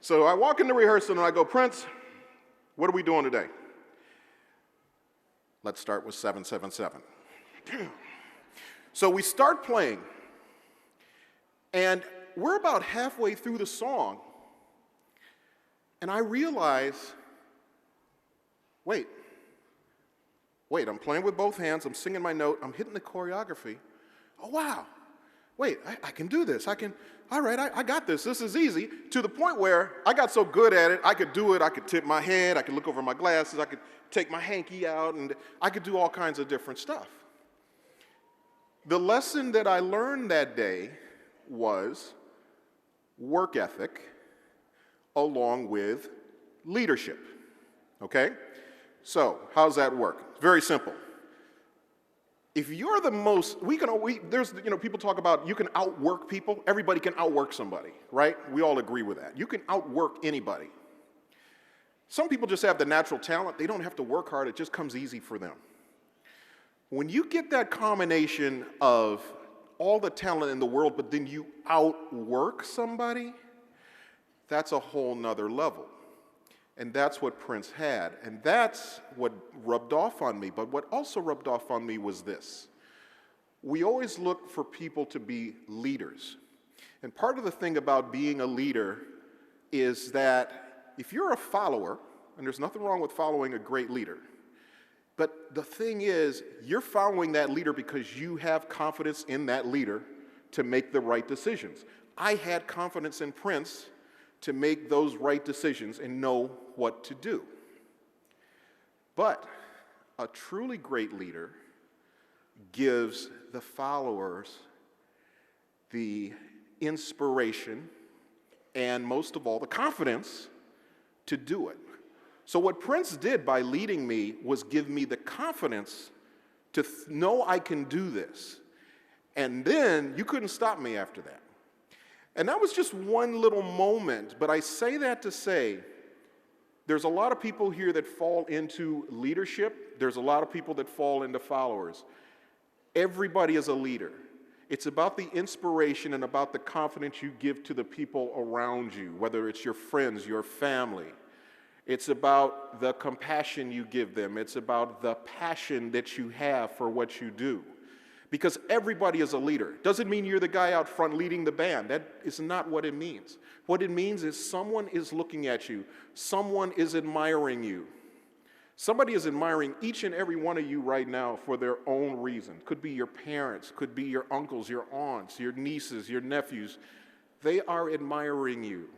So I walk into rehearsal and I go, Prince, what are we doing today? Let's start with 777. So we start playing, and we're about halfway through the song, and I realize, wait, I'm playing with both hands, I'm singing my note, I'm hitting the choreography. Oh, wow. Wait, I can do this. All right, I got this. This is easy. To the point where I got so good at it, I could do it. I could tip my head. I could look over my glasses. I could take my hanky out, and I could do all kinds of different stuff. The lesson that I learned that day was work ethic along with leadership. Okay? So, how's that work? It's very simple. If you're the most, people talk about you can outwork people. Everybody can outwork somebody, right? We all agree with that. You can outwork anybody. Some people just have the natural talent. They don't have to work hard. It just comes easy for them. When you get that combination of all the talent in the world, but then you outwork somebody, that's a whole nother level. And that's what Prince had. And that's what rubbed off on me. But what also rubbed off on me was this. We always look for people to be leaders. And part of the thing about being a leader is that if you're a follower, and there's nothing wrong with following a great leader, but the thing is, you're following that leader because you have confidence in that leader to make the right decisions. I had confidence in Prince to make those right decisions and know what to do. But a truly great leader gives the followers the inspiration and, most of all, the confidence to do it. So what Prince did by leading me was give me the confidence to know I can do this. And then you couldn't stop me after that. And that was just one little moment, but I say that to say there's a lot of people here that fall into leadership. There's a lot of people that fall into followers. Everybody is a leader. It's about the inspiration and about the confidence you give to the people around you, whether it's your friends, your family. It's about the compassion you give them. It's about the passion that you have for what you do. Because everybody is a leader. Doesn't mean you're the guy out front leading the band. That is not what it means. What it means is someone is looking at you. Someone is admiring you. Somebody is admiring each and every one of you right now for their own reason. Could be your parents, could be your uncles, your aunts, your nieces, your nephews. They are admiring you.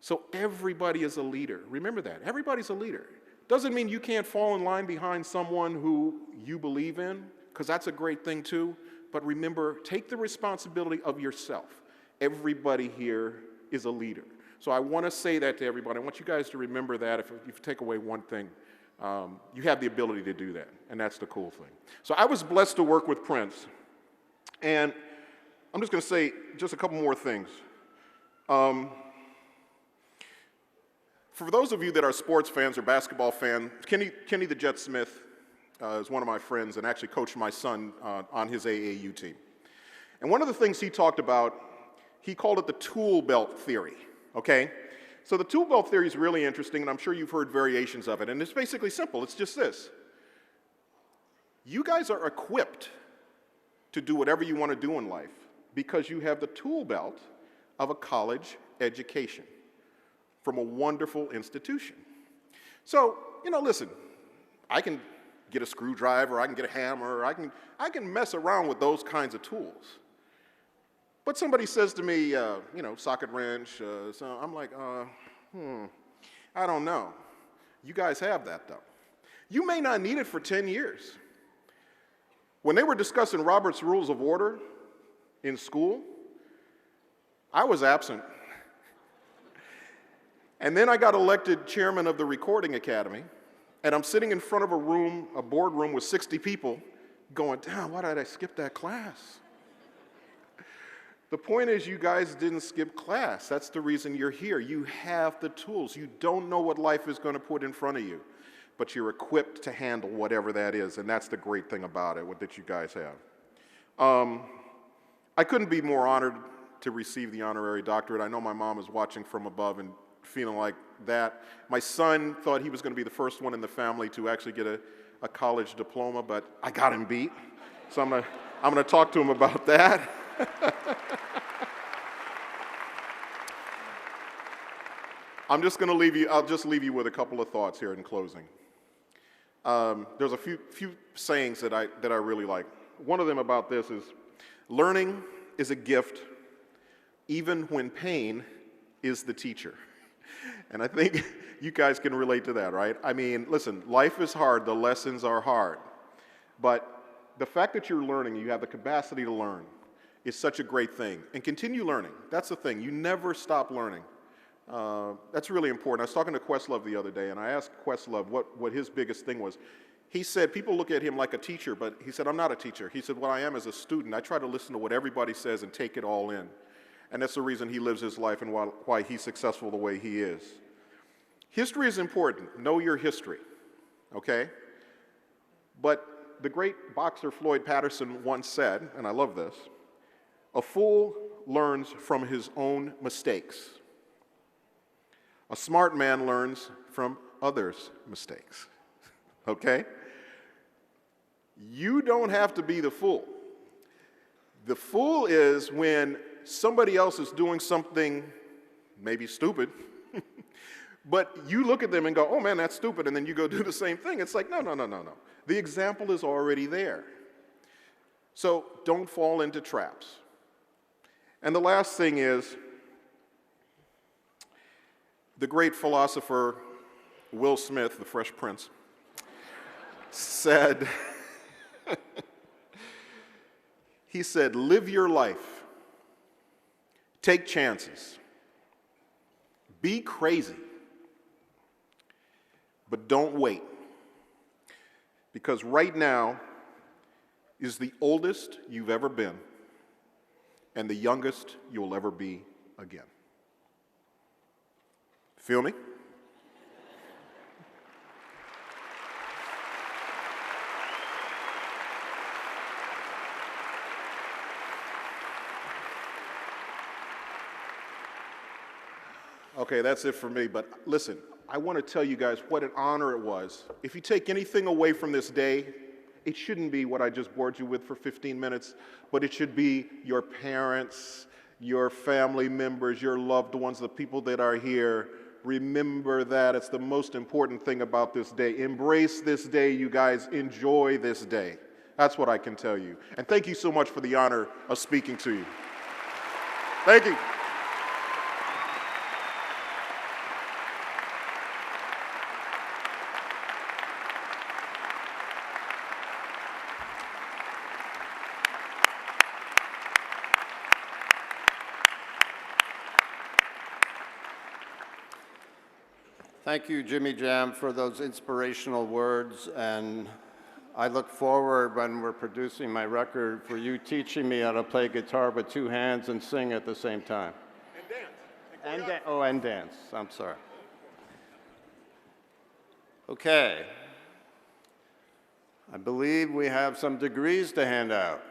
So everybody is a leader. Remember that. Everybody's a leader. Doesn't mean you can't fall in line behind someone who you believe in, because that's a great thing too. But remember, take the responsibility of yourself. Everybody here is a leader. So I want to say that to everybody. I want you guys to remember that. If you take away one thing, you have the ability to do that, and that's the cool thing. So I was blessed to work with Prince, and I'm just going to say just a couple more things. For those of you that are sports fans or basketball fans, Kenny the Jet Smith is one of my friends and actually coached my son on his AAU team. And one of the things he talked about, he called it the tool belt theory, okay? So the tool belt theory is really interesting, and I'm sure you've heard variations of it, and it's basically simple. It's just this. You guys are equipped to do whatever you want to do in life because you have the tool belt of a college education from a wonderful institution. So, listen, I can get a screwdriver, I can get a hammer, I can mess around with those kinds of tools. But somebody says to me, socket wrench, so I'm like, I don't know. You guys have that though. You may not need it for 10 years. When they were discussing Robert's Rules of Order in school, I was absent. And then I got elected chairman of the Recording Academy, and I'm sitting in front of a boardroom with 60 people going, damn, why did I skip that class? The point is you guys didn't skip class. That's the reason you're here. You have the tools. You don't know what life is going to put in front of you, but you're equipped to handle whatever that is, and that's the great thing about it, that you guys have. I couldn't be more honored to receive the honorary doctorate. I know my mom is watching from above and feeling like that. My son thought he was going to be the first one in the family to actually get a college diploma, but I got him beat. So I'm gonna talk to him about that. I'll just leave you with a couple of thoughts here in closing. There's a few sayings that I really like. One of them about this is, learning is a gift even when pain is the teacher. And I think you guys can relate to that, right? I mean, listen, life is hard, the lessons are hard. But the fact that you're learning, you have the capacity to learn, is such a great thing. And continue learning. That's the thing. You never stop learning. That's really important. I was talking to Questlove the other day, and I asked Questlove what his biggest thing was. He said, people look at him like a teacher, but he said, I'm not a teacher. He said, what I am is a student. I try to listen to what everybody says and take it all in. And that's the reason he lives his life and why he's successful the way he is. History is important. Know your history, okay? But the great boxer Floyd Patterson once said, and I love this, a fool learns from his own mistakes. A smart man learns from others' mistakes, okay? You don't have to be the fool. The fool is when somebody else is doing something maybe stupid, but you look at them and go, oh man, that's stupid, and then you go do the same thing. It's like, no. The example is already there. So don't fall into traps. And the last thing is, the great philosopher Will Smith, the Fresh Prince, said, he said, live your life. Take chances. Be crazy. But don't wait. Because right now is the oldest you've ever been and the youngest you'll ever be again. Feel me? Okay, that's it for me. But listen, I want to tell you guys what an honor it was. If you take anything away from this day, it shouldn't be what I just bored you with for 15 minutes, but it should be your parents, your family members, your loved ones, the people that are here. Remember that. It's the most important thing about this day. Embrace this day, you guys. Enjoy this day. That's what I can tell you. And thank you so much for the honor of speaking to you. Thank you.
Thank you, Jimmy Jam, for those inspirational words, and I look forward when we're producing my record for you teaching me how to play guitar with two hands and sing at the same time. And dance. And dance. I'm sorry. Okay. I believe we have some degrees to hand out.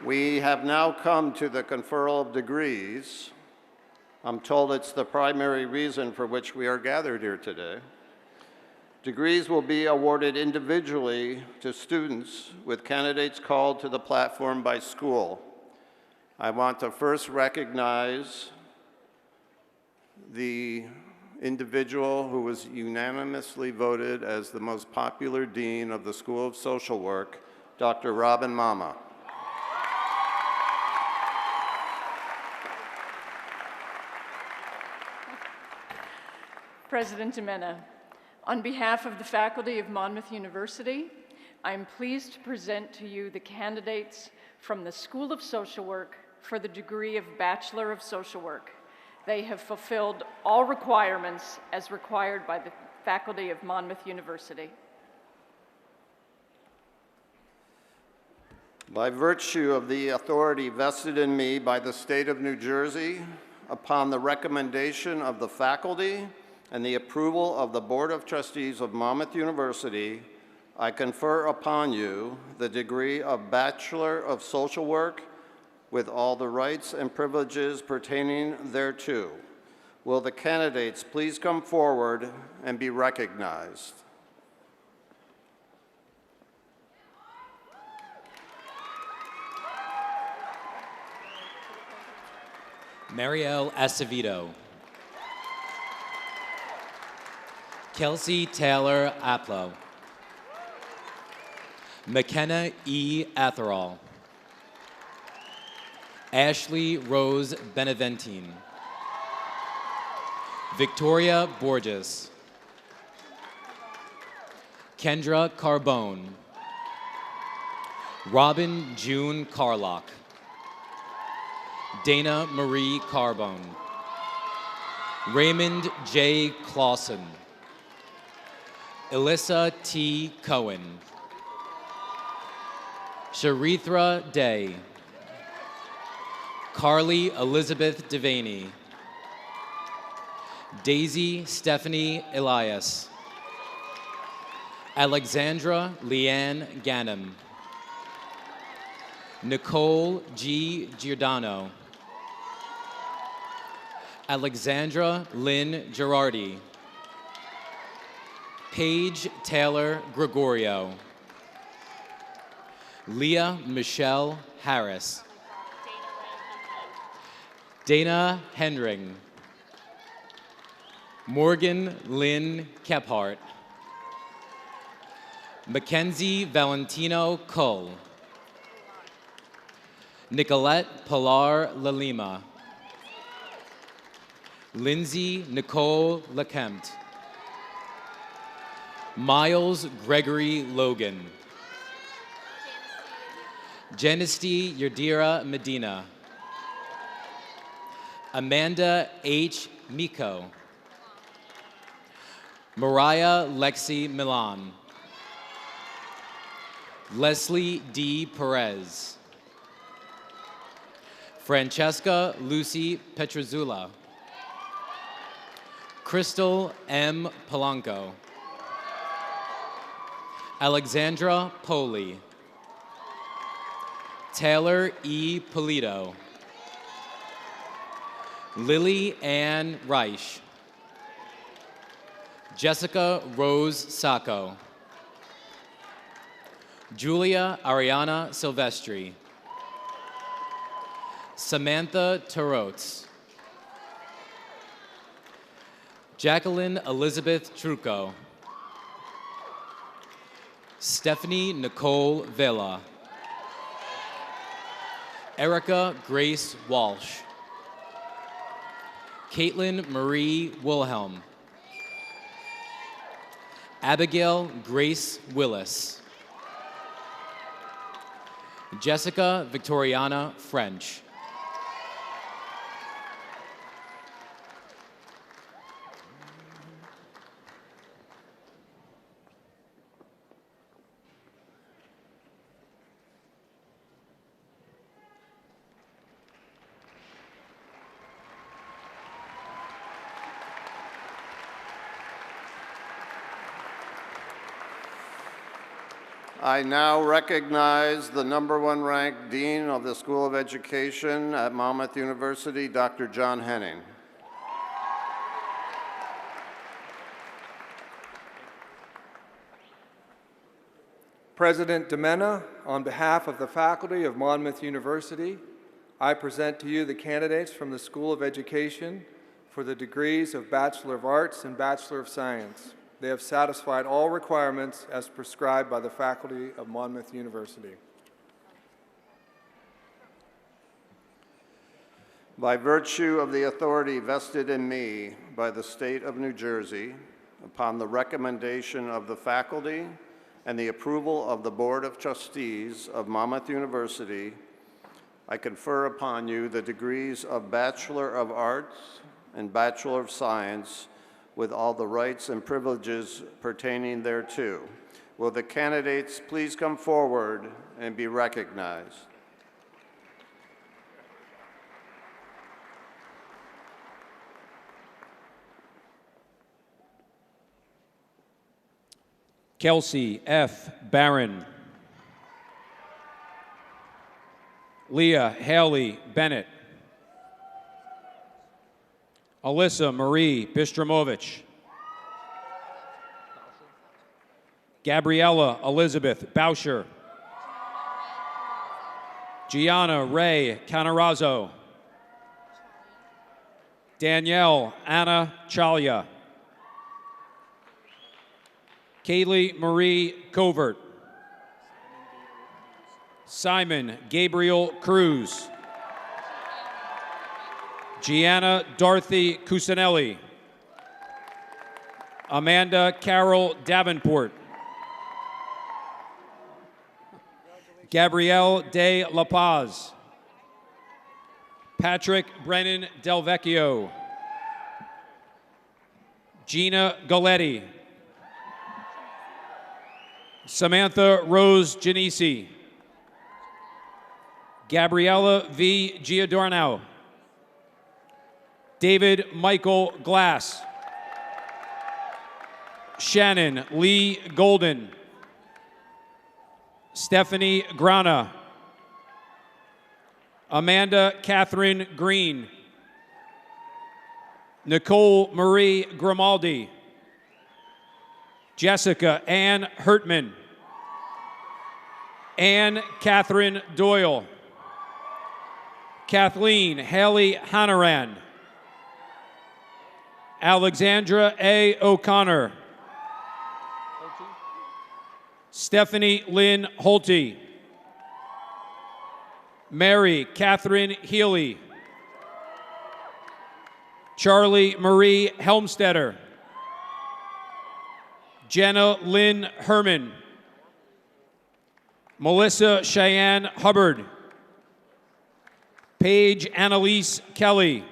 We have now come to the conferral of degrees. I'm told it's the primary reason for which we are gathered here today. Degrees will be awarded individually to students with candidates called to the platform by school. I want to first recognize the individual who was unanimously voted as the most popular dean of the School of Social Work, Dr. Robin Mama.
President Jimena, on behalf of the faculty of Monmouth University, I am pleased to present to you the candidates from the School of Social Work for the degree of Bachelor of Social Work. They have fulfilled all requirements as required by the faculty of Monmouth University.
By virtue of the authority vested in me by the state of New Jersey, upon the recommendation of the faculty and the approval of the Board of Trustees of Monmouth University, I confer upon you the degree of Bachelor of Social Work with all the rights and privileges pertaining thereto. Will the candidates please come forward and be recognized?
Marielle Acevedo. Kelsey Taylor Aplow. McKenna E. Atherall. Ashley Rose Beneventine. Victoria Borges. Kendra Carbone. Robin June Carlock. Dana Marie Carbone. Raymond J. Clausen. Alyssa T. Cohen. Sharithra Day. Carly Elizabeth Devaney. Daisy Stephanie Elias. Alexandra Leanne Ganem. Nicole G. Giordano. Alexandra Lynn Girardi. Paige Taylor Gregorio. Leah Michelle Harris. Dana Hendring. Morgan Lynn Kephart. Mackenzie Valentino Cull. Nicolette Pilar Lalima. Lindsay Nicole Lecomte. Miles Gregory Logan. Genesty Yadira Medina. Amanda H. Miko. Mariah Lexi Milan. Leslie D. Perez. Francesca Lucy Petrozula. Crystal M. Polanco. Alexandra Poli. Taylor E. Polito. Lily Ann Reich. Jessica Rose Sacco. Julia Ariana Silvestri. Samantha Tarotes. Jacqueline Elizabeth Trucco. Stephanie Nicole Vela. Erica Grace Walsh. Caitlin Marie Wilhelm. Abigail Grace Willis. Jessica Victoriana French.
I now recognize the #1 ranked Dean of the School of Education at Monmouth University, Dr. John Henning.
President DeMena, on behalf of the faculty of Monmouth University, I present to you the candidates from the School of Education for the degrees of Bachelor of Arts and Bachelor of Science. They have satisfied all requirements as prescribed by the faculty of Monmouth University.
By virtue of the authority vested in me by the State of New Jersey, upon the recommendation of the faculty and the approval of the Board of Trustees of Monmouth University, I confer upon you the degrees of Bachelor of Arts and Bachelor of Science with all the rights and privileges pertaining thereto. Will the candidates please come forward and be recognized?
Kelsey F. Barron. Leah Haley Bennett. Alyssa Marie Bistromovich. Gabriella Elizabeth Bauscher. Gianna Ray Canarazzo. Danielle Anna Chalia. Kaylee Marie Covert. Simon Gabriel Cruz. Gianna Dorothy Cusinelli. Amanda Carol Davenport. Gabrielle De La Paz. Patrick Brennan Del Vecchio. Gina Galletti. Samantha Rose Genesi. Gabriella V. Giordano. David Michael Glass. Shannon Lee Golden. Stephanie Grana. Amanda Catherine Green. Nicole Marie Grimaldi. Jessica Ann Hertman. Ann Catherine Doyle. Kathleen Haley Hanaran. Alexandra A. O'Connor. Stephanie Lynn Holte. Mary Catherine Healy. Charlie Marie Helmstetter. Jenna Lynn Herman. Melissa Cheyenne Hubbard. Paige Annalise Kelly.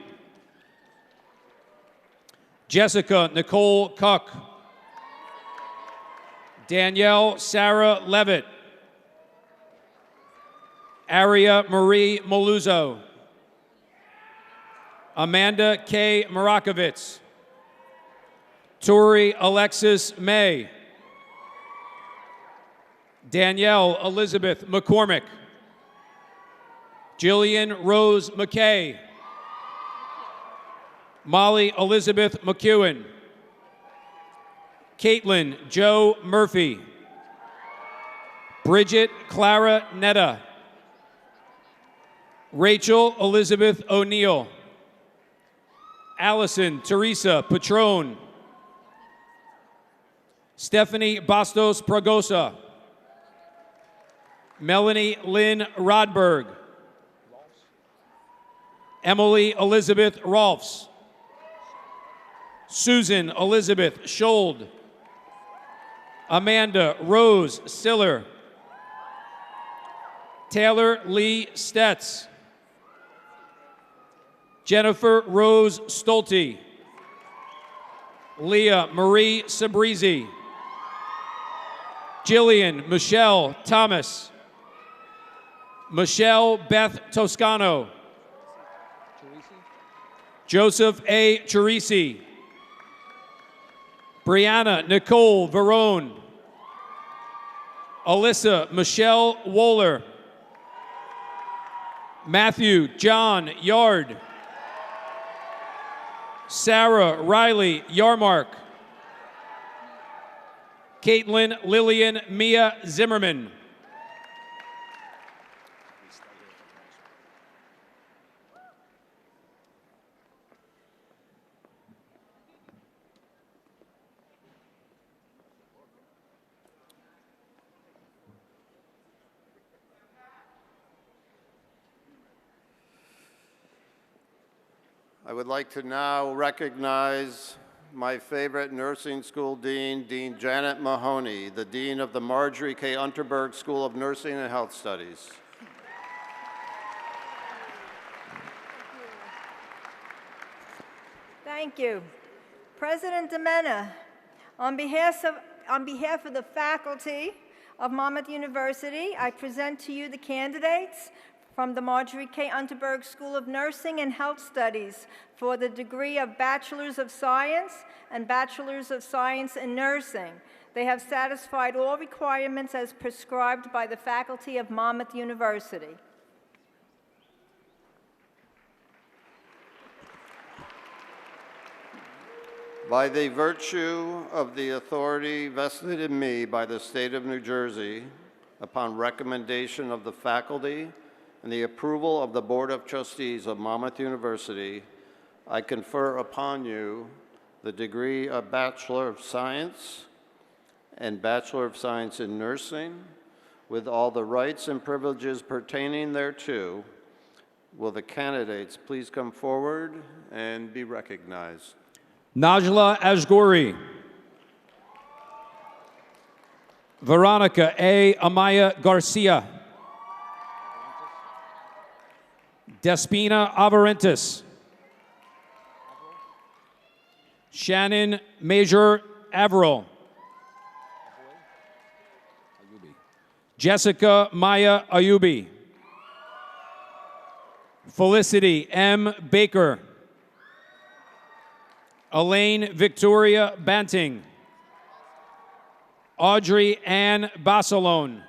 Jessica Nicole Cuck. Danielle Sarah Levitt. Aria Marie Maluzzo. Amanda K. Marakovitz. Tori Alexis May. Danielle Elizabeth McCormick. Jillian Rose McKay. Molly Elizabeth McEwen. Caitlin Joe Murphy. Bridget Clara Netta. Rachel Elizabeth O'Neill. Allison Teresa Patron. Stephanie Bastos Pragosa. Melanie Lynn Rodberg. Emily Elizabeth Rolfs. Susan Elizabeth Schold. Amanda Rose Siller. Taylor Lee Stetz. Jennifer Rose Stolte. Leah Marie Sabrizi. Jillian Michelle Thomas. Michelle Beth Toscano. Joseph A. Charisi. Brianna Nicole Verone. Alyssa Michelle Wohler. Matthew John Yard. Sarah Riley Yarmark. Caitlin Lillian Mia Zimmerman.
I would like to now recognize my favorite nursing school dean, Dean Janet Mahoney, the Dean of the Marjorie K. Unterberg School of Nursing and Health Studies.
Thank you. President DeMena, on behalf of the faculty of Monmouth University, I present to you the candidates from the Marjorie K. Unterberg School of Nursing and Health Studies for the degree of Bachelor's of Science and Bachelor's of Science in Nursing. They have satisfied all requirements as prescribed by the faculty of Monmouth University.
By the virtue of the authority vested in me by the State of New Jersey, upon recommendation of the faculty and the approval of the Board of Trustees of Monmouth University, I confer upon you the degree of Bachelor of Science and Bachelor of Science in Nursing, with all the rights and privileges pertaining thereto. Will the candidates please come forward and be recognized?
Najla Ashgori. Veronica A. Amaya Garcia. Despina Avarentis. Shannon Major Averill. Jessica Maya Ayubi. Felicity M. Baker. Elaine Victoria Banting. Audrey Ann Basalone.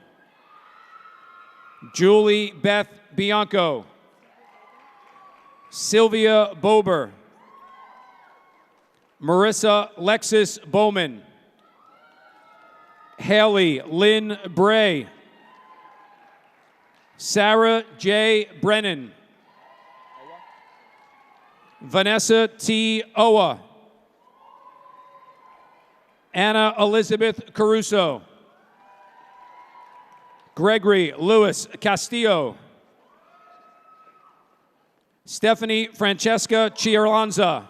Julie Beth Bianco. Sylvia Bober. Marissa Lexis Bowman. Haley Lynn Bray. Sarah J. Brennan. Vanessa T. Owa. Anna Elizabeth Caruso. Gregory Lewis Castillo. Stephanie Francesca Chiarlanza.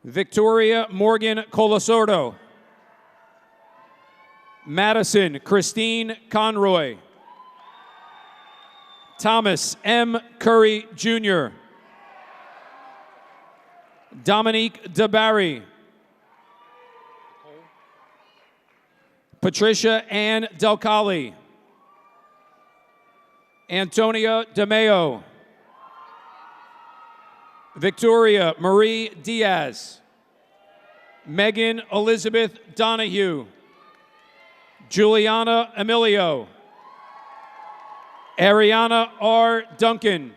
Victoria Morgan Colasordo. Madison Christine Conroy. Thomas M. Curry Jr. Dominique DeBarry. Patricia Ann Delcali. Antonia DeMeo. Victoria Marie Diaz. Megan Elizabeth Donahue. Juliana Emilio. Ariana R. Duncan.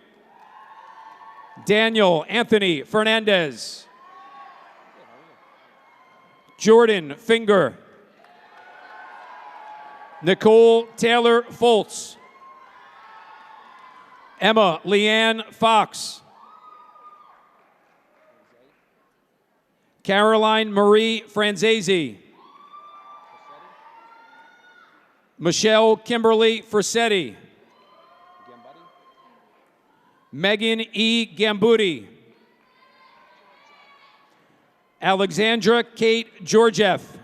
Daniel Anthony Fernandez. Jordan Finger. Nicole Taylor Foltz. Emma Leanne Fox. Caroline Marie Franzese. Michelle Kimberly Frissetti. Megan E. Gambuti. Alexandra Kate Georgieff.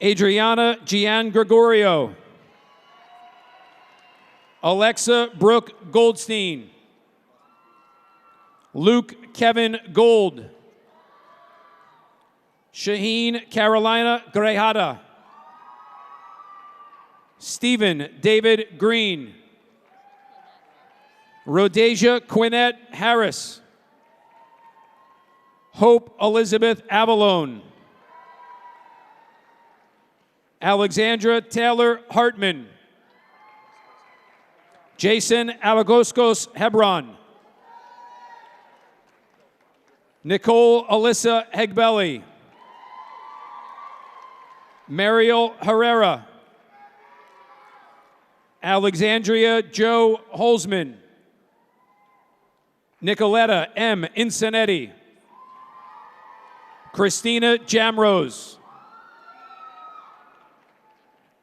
Adriana Gian Gregorio. Alexa Brooke Goldstein. Luke Kevin Gold. Shaheen Carolina Grejada. Stephen David Green. Rhodesia Quinette Harris. Hope Elizabeth Avalone. Alexandra Taylor Hartman. Jason Alagoskos Hebron. Nicole Alyssa Hegbelly. Mariel Herrera. Alexandria Joe Holzman. Nicoletta M. Insonetti. Christina Jamrose.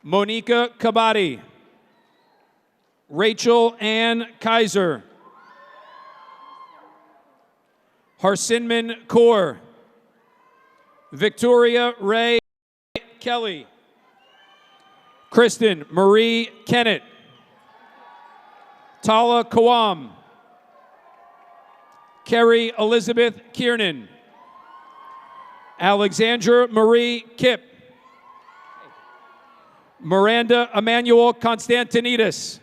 Monica Kabati. Rachel Ann Kaiser. Harsinman Kaur. Victoria Ray Kelly. Kristen Marie Kennett. Tala Kawam. Kerry Elizabeth Kiernan. Alexandra Marie Kipp. Miranda Emmanuel Konstantinidis.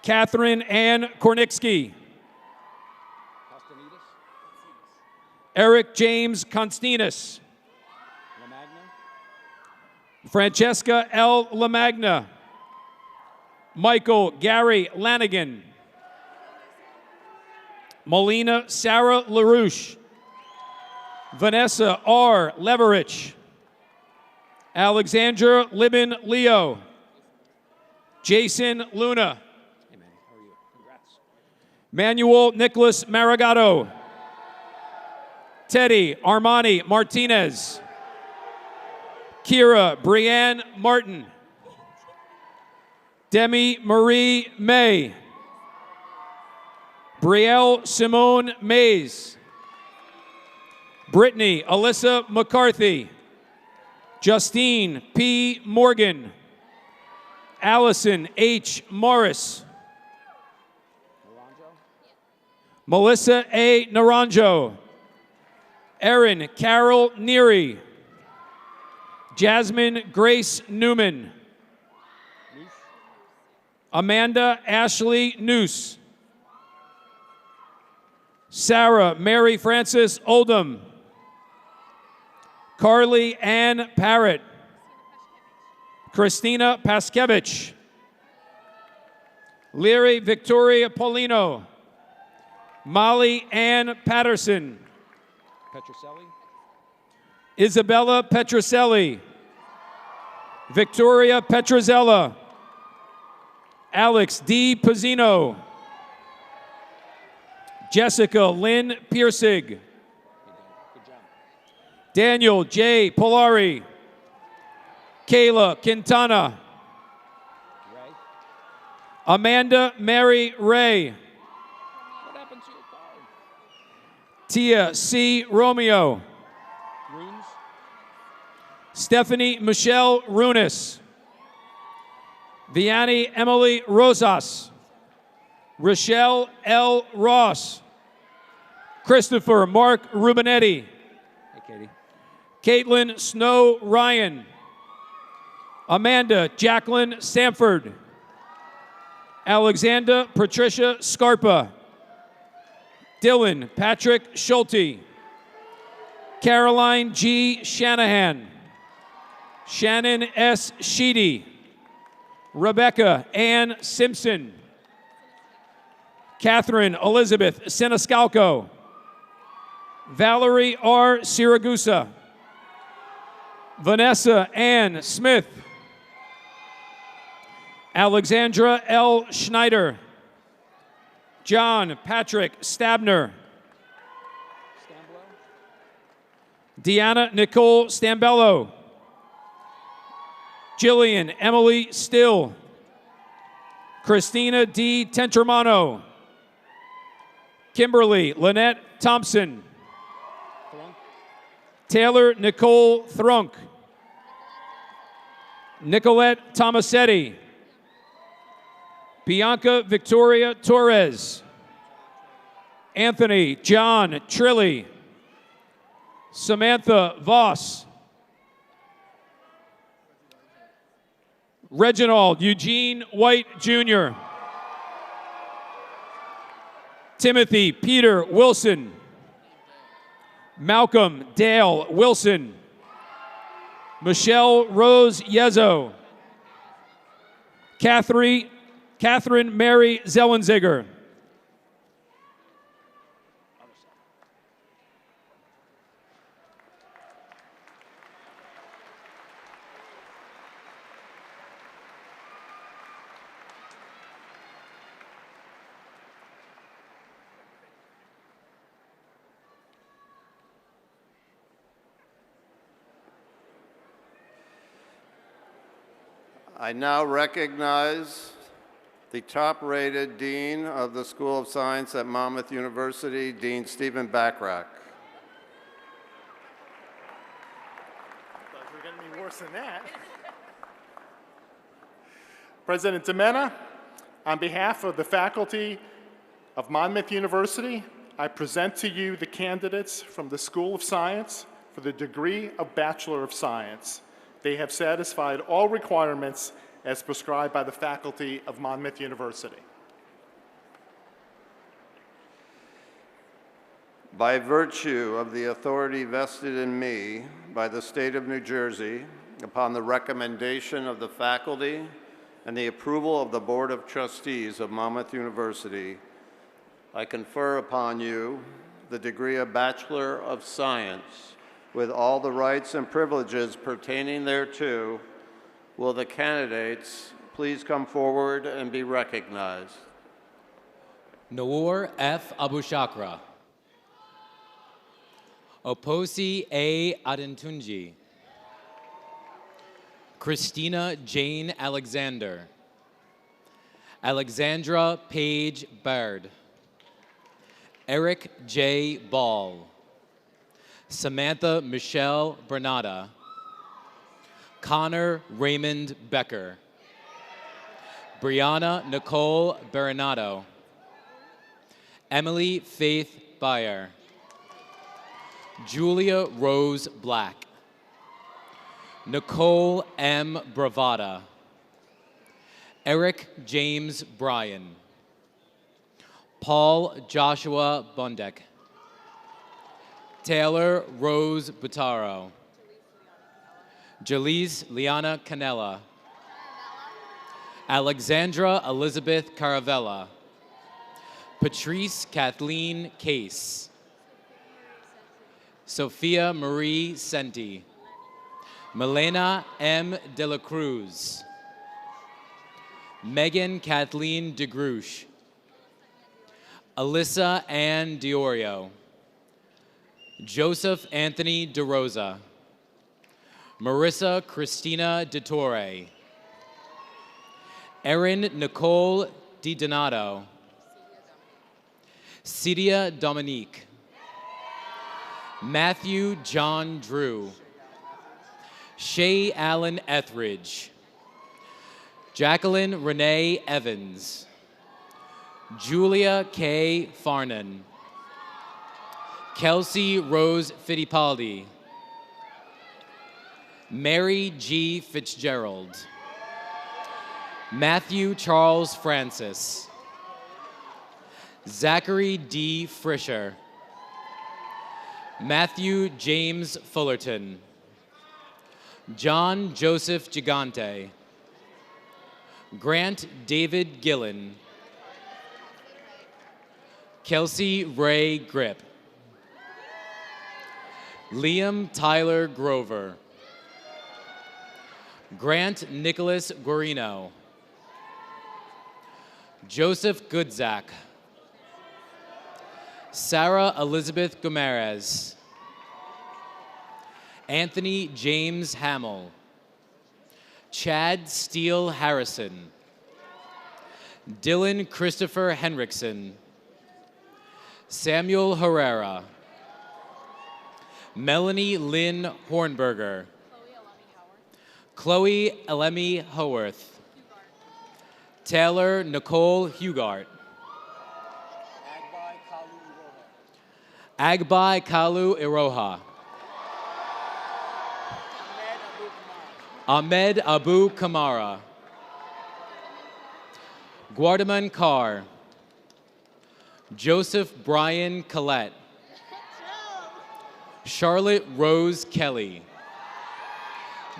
Catherine Ann Kornitzky. Eric James Constinas. Francesca L. Lamagna. Michael Gary Lanigan. Molina Sarah LaRouche. Vanessa R. Leverich. Alexandra Libin Leo. Jason Luna. Hey man, how are you? Congrats. Manuel Nicholas Maragato. Teddy Armani Martinez. Kira Brianne Martin. Demi Marie May. Brielle Simone Mays. Brittany Alyssa McCarthy. Justine P. Morgan. Allison H. Morris. Melissa A. Naranjo. Erin Carol Neary. Jasmine Grace Newman. Amanda Ashley Noose. Sarah Mary Frances Oldham. Carly Ann Parrott. Christina Paskevich. Leary Victoria Polino. Molly Ann Patterson. Petroselli. Isabella Petroselli. Victoria Petrozella. Alex D. Pizzino. Jessica Lynn Piercig. Daniel J. Polari. Kayla Quintana. Amanda Mary Ray. What happened to your card? Tia C. Romeo. Runes. Stephanie Michelle Runis. Vianney Emily Rosas. Rochelle L. Ross. Christopher Mark Rubinetti. Hey, Katie. Caitlin Snow Ryan. Amanda Jacqueline Samford. Alexander Patricia Scarpa. Dylan Patrick Schulte. Caroline G. Shanahan. Shannon S. Sheedy. Rebecca Ann Simpson. Catherine Elizabeth Senescalco. Valerie R. Siragusa. Vanessa Ann Smith. Alexandra L. Schneider. John Patrick Stabner. Deanna Nicole Stambello. Jillian Emily Still. Christina D. Tentermano. Kimberly Lynette Thompson. Taylor Nicole Thrunk. Nicolette Tomasetti. Bianca Victoria Torres. Anthony John Trilly. Samantha Voss. Reginald Eugene White Jr. Timothy Peter Wilson. Malcolm Dale Wilson. Michelle Rose Yezo. Catherine Mary Zellenziger.
I now recognize the top-rated Dean of the School of Science at Monmouth University, Dean Stephen Bachrach.
Thought we were going to be worse than that. President DeMena, on behalf of the faculty of Monmouth University, I present to you the candidates from the School of Science for the degree of Bachelor of Science. They have satisfied all requirements as prescribed by the faculty of Monmouth University.
By virtue of the authority vested in me by the state of New Jersey, upon the recommendation of the faculty and the approval of the Board of Trustees of Monmouth University, I confer upon you the degree of Bachelor of Science with all the rights and privileges pertaining thereto. Will the candidates please come forward and be recognized?
Noor F. Abushakra. Oposi A. Adentunji. Christina Jane Alexander. Alexandra Paige Baird. Eric J. Ball. Samantha Michelle Bernada. Connor Raymond Becker. Brianna Nicole Baronato. Emily Faith Bayer. Julia Rose Black. Nicole M. Bravada. Eric James Bryan. Paul Joshua Bondek. Taylor Rose Butaro. Jalise Liana Canella. Alexandra Elizabeth Caravella. Patrice Kathleen Case. Sophia Marie Senti. Milena M. De La Cruz. Megan Kathleen DeGrouche. Alyssa Ann Diorio. Joseph Anthony DeRosa. Marissa Christina DeTore. Erin Nicole DiDonato. Cedia Dominique. Matthew John Drew. Shay Allen Etheridge. Jacqueline Renee Evans. Julia K. Farnan. Kelsey Rose Fittipaldi. Mary G. Fitzgerald. Matthew Charles Francis. Zachary D. Frischer. Matthew James Fullerton. John Joseph Gigante. Grant David Gillen. Kelsey Ray Grip. Liam Tyler Grover. Grant Nicholas Guarino. Joseph Goodzak. Sarah Elizabeth Gomez. Anthony James Hamill. Chad Steele Harrison. Dylan Christopher Henriksen. Samuel Herrera. Melanie Lynn Hornberger. Chloe Elemi Howarth. Taylor Nicole Hugart. Agbai Kalu Iroha. Ahmed Abu Kamara. Guardaman Carr. Joseph Brian Collette. Charlotte Rose Kelly.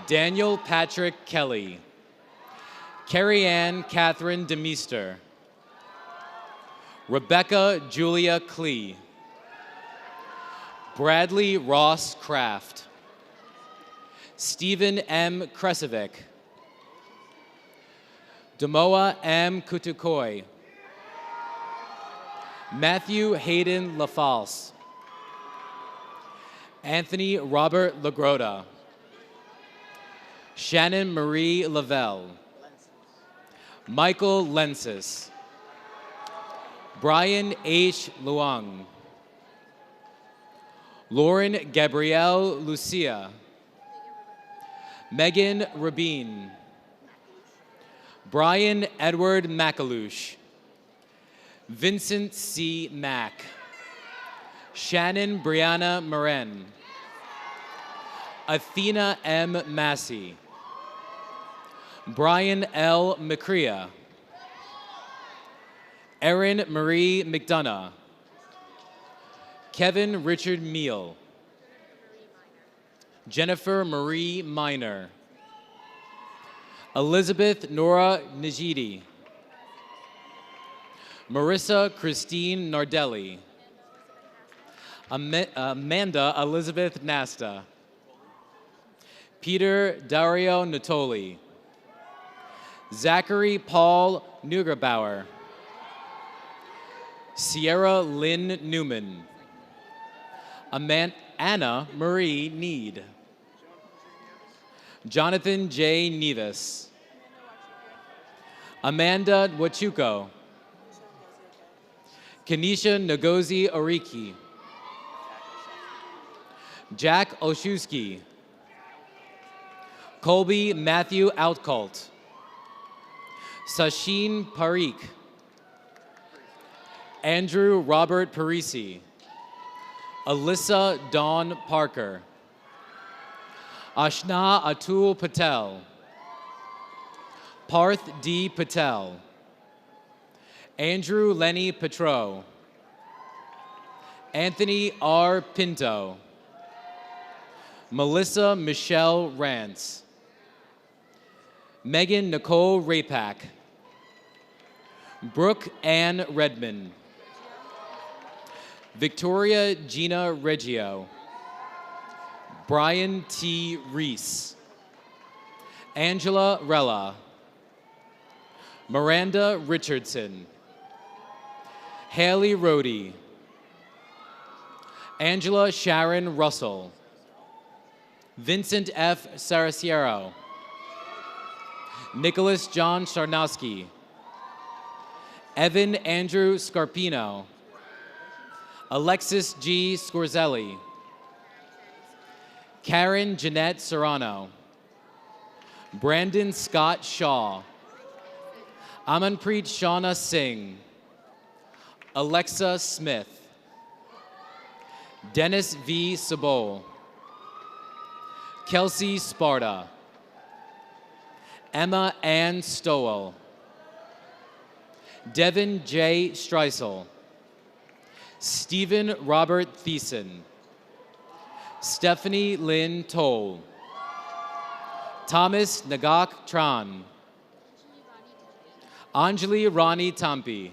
Daniel Patrick Kelly. Carrie Ann Catherine DeMeester. Rebecca Julia Klee. Bradley Ross Kraft. Stephen M. Kresovic. Demoa M. Kutukoi. Matthew Hayden LaFalce. Anthony Robert Lagrota. Shannon Marie Lavelle. Michael Lensis. Brian H. Luang. Lauren Gabrielle Lucia. Megan Rabin. Brian Edward McAlouche. Vincent C. Mack. Shannon Brianna Moren. Athena M. Massey. Brian L. McCrea. Erin Marie McDonough. Kevin Richard Meal. Jennifer Marie Miner. Elizabeth Nora Najidi. Marissa Christine Nardelli. Amanda Elizabeth Nasta. Peter Dario Natoli. Zachary Paul Neugerbauer. Sierra Lynn Newman. Anna Marie Need. Jonathan J. Nevis. Amanda Wachuko. Kenisha Ngozi Oriki. Jack Oshusky. Colby Matthew Outcult. Sashin Parikh. Andrew Robert Parisi. Alyssa Dawn Parker. Ashna Atul Patel. Parth D. Patel. Andrew Lenny Petro. Anthony R. Pinto. Melissa Michelle Rance. Megan Nicole Rapak. Brooke Ann Redman. Victoria Gina Reggio. Brian T. Reese. Angela Rella. Miranda Richardson. Haley Rohde. Angela Sharon Russell. Vincent F. Sarasiero. Nicholas John Sharnowski. Evan Andrew Scarpino. Alexis G. Scorzelli. Karen Jeanette Serrano. Brandon Scott Shaw. Amanpreet Shauna Singh. Alexa Smith. Dennis V. Sabol. Kelsey Sparta. Emma Ann Stowell. Devin J. Streisel. Stephen Robert Thiessen. Stephanie Lynn Toll. Thomas Nagak Tran. Anjali Rani Tampi.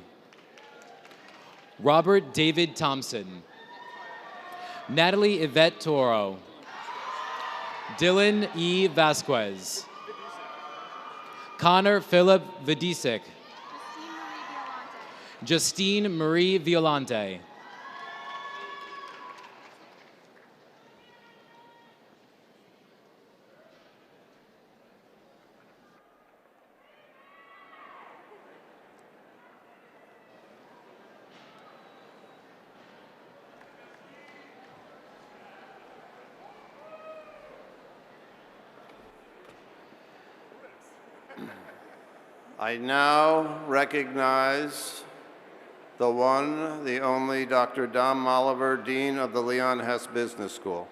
Robert David Thompson. Natalie Yvette Toro. Dylan E. Vasquez. Connor Philip Vidisic. Justine Marie Violante.
I now recognize the one, the only Dr. Dom Oliver, Dean of the Leon Hess Business School.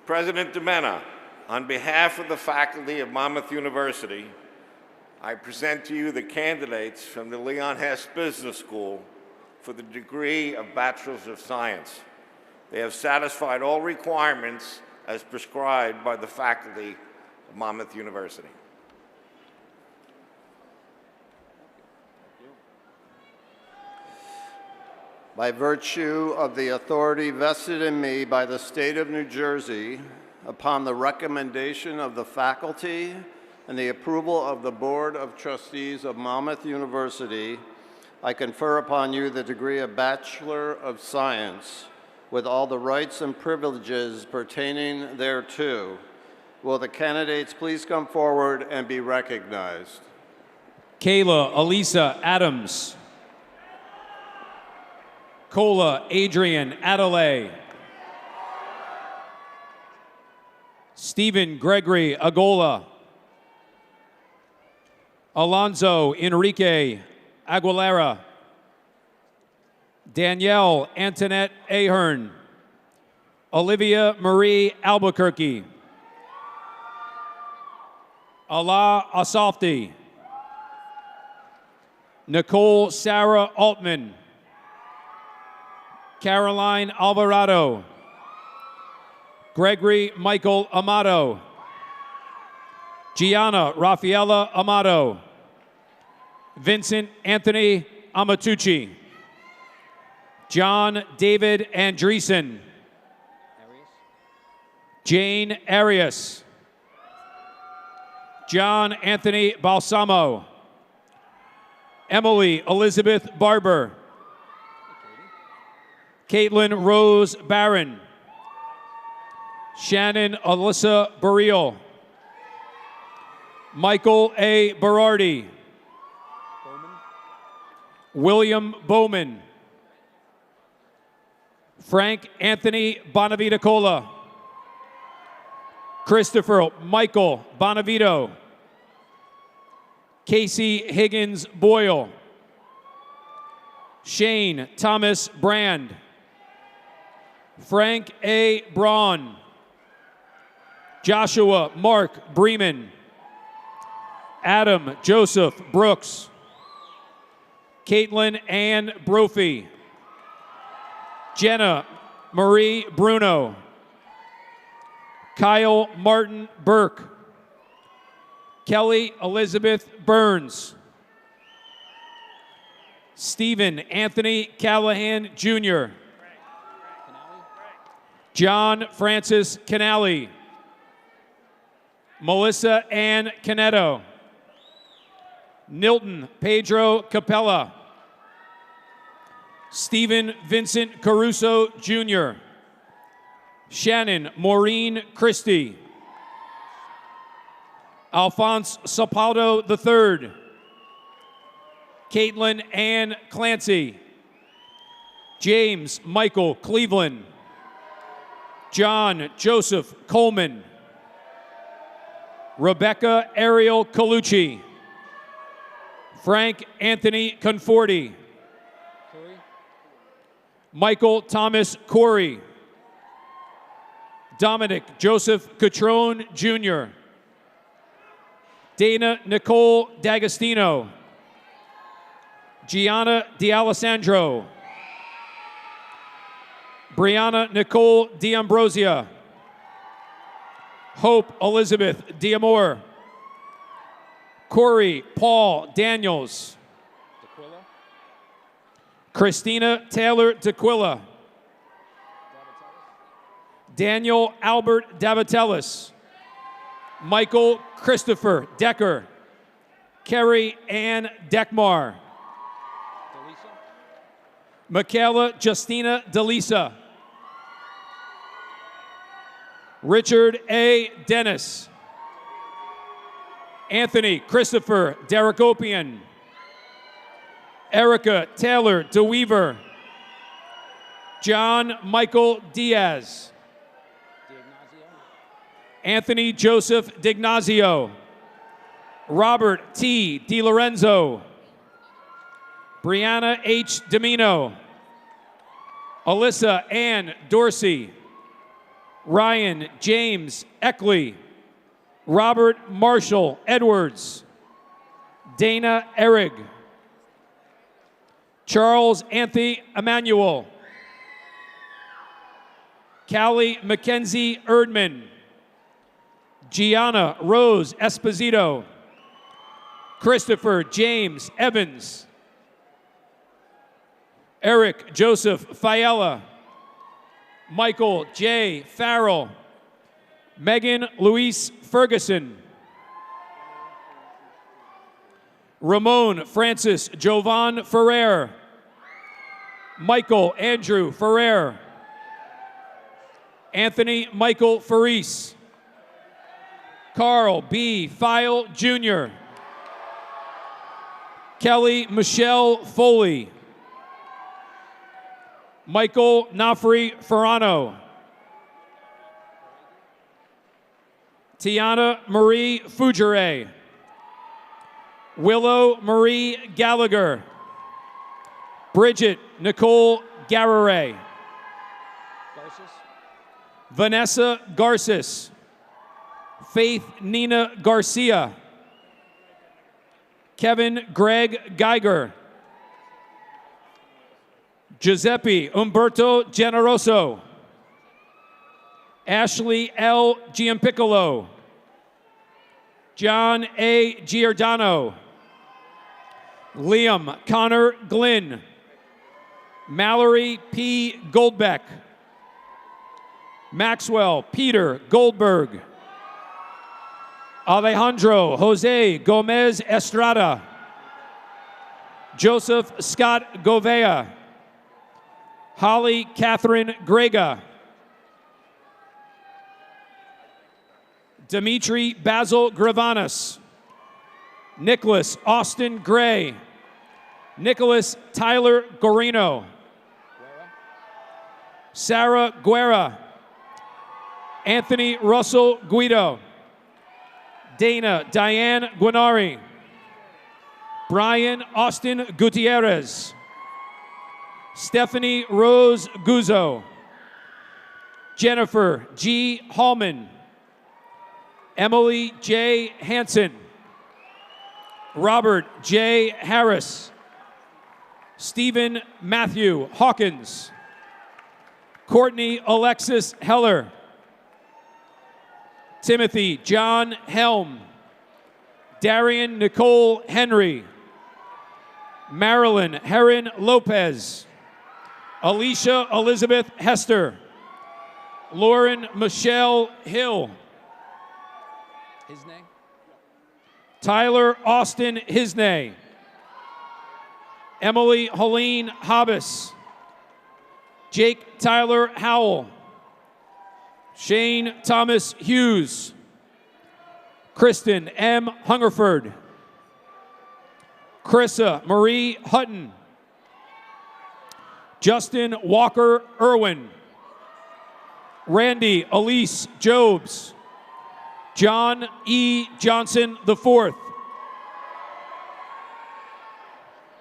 President DeMena, on behalf of the faculty of Monmouth University, I present to you the candidates from the Leon Hess Business School for the degree of Bachelor's of Science. They have satisfied all requirements as prescribed by the faculty of Monmouth University.
By virtue of the authority vested in me by the state of New Jersey, upon the recommendation of the faculty and the approval of the Board of Trustees of Monmouth University, I confer upon you the degree of Bachelor of Science with all the rights and privileges pertaining thereto. Will the candidates please come forward and be recognized?
Kayla Elisa Adams. Cola Adrian Adelaide. Stephen Gregory Agola. Alonzo Enrique Aguilera. Danielle Antoinette Ahern. Olivia Marie Albuquerque. Allah Asafti. Nicole Sarah Altman. Caroline Alvarado. Gregory Michael Amato. Gianna Rafaela Amato. Vincent Anthony Amatucci. John David Andreessen. Jane Arias. John Anthony Balsamo. Emily Elizabeth Barber. Caitlin Rose Barron. Shannon Alyssa Burriel. Michael A. Berardi. William Bowman. Frank Anthony Bonavita-Cola. Christopher Michael Bonavito. Casey Higgins Boyle. Shane Thomas Brand. Frank A. Braun. Joshua Mark Bremen. Adam Joseph Brooks. Caitlin Ann Brophy. Jenna Marie Bruno. Kyle Martin Burke. Kelly Elizabeth Burns. Stephen Anthony Callahan Jr. John Francis Canali. Melissa Ann Canetto. Nilton Pedro Capella. Stephen Vincent Caruso Jr. Shannon Maureen Christie. Alphonse Sapaldo III. Caitlin Ann Clancy. James Michael Cleveland. John Joseph Coleman. Rebecca Ariel Colucci. Frank Anthony Conforti. Michael Thomas Corey. Dominic Joseph Catrone Jr. Dana Nicole D'Agostino. Gianna D'Alessandro. Brianna Nicole D'Ambrosia. Hope Elizabeth D'Amore. Corey Paul Daniels. Christina Taylor DeQuilla. Daniel Albert Davatellis. Michael Christopher Decker. Kerry Ann Deckmar. Michaela Justina DeLisa. Richard A. Dennis. Anthony Christopher Derekopian. Erica Taylor DeWeaver. John Michael Diaz. Anthony Joseph Dignazio. Robert T. DiLorenzo. Brianna H. Domino. Alyssa Ann Dorsey. Ryan James Eckley. Robert Marshall Edwards. Dana Erig. Charles Anthony Emanuel. Callie Mackenzie Erdman. Gianna Rose Esposito. Christopher James Evans. Eric Joseph Fiella. Michael J. Farrell. Megan Louise Ferguson. Ramon Francis Jovan Ferrer. Michael Andrew Ferrer. Anthony Michael Faris. Carl B. File Jr. Kelly Michelle Foley. Michael Nafri Ferrano. Tiana Marie Fugere. Willow Marie Gallagher. Bridget Nicole Garare. Vanessa Garces. Faith Nina Garcia. Kevin Greg Geiger. Giuseppe Umberto Generoso. Ashley L. Giampiccolo. John A. Giordano. Liam Connor Glynn. Mallory P. Goldbeck. Maxwell Peter Goldberg. Alejandro Jose Gomez Estrada. Joseph Scott Govea. Holly Catherine Grega. Dimitri Basil Gravanas. Nicholas Austin Gray. Nicholas Tyler Gorino. Sarah Guerra. Anthony Russell Guido. Dana Diane Guinari. Brian Austin Gutierrez. Stephanie Rose Guzzo. Jennifer G. Hallman. Emily J. Hanson. Robert J. Harris. Stephen Matthew Hawkins. Courtney Alexis Heller. Timothy John Helm. Darian Nicole Henry. Marilyn Heron Lopez. Alicia Elizabeth Hester. Lauren Michelle Hill. His name? Tyler Austin Hisney. Emily Helene Hobbs. Jake Tyler Howell. Shane Thomas Hughes. Kristen M. Hungerford. Carissa Marie Hutton. Justin Walker Irwin. Randy Elise Jobs. John E. Johnson IV.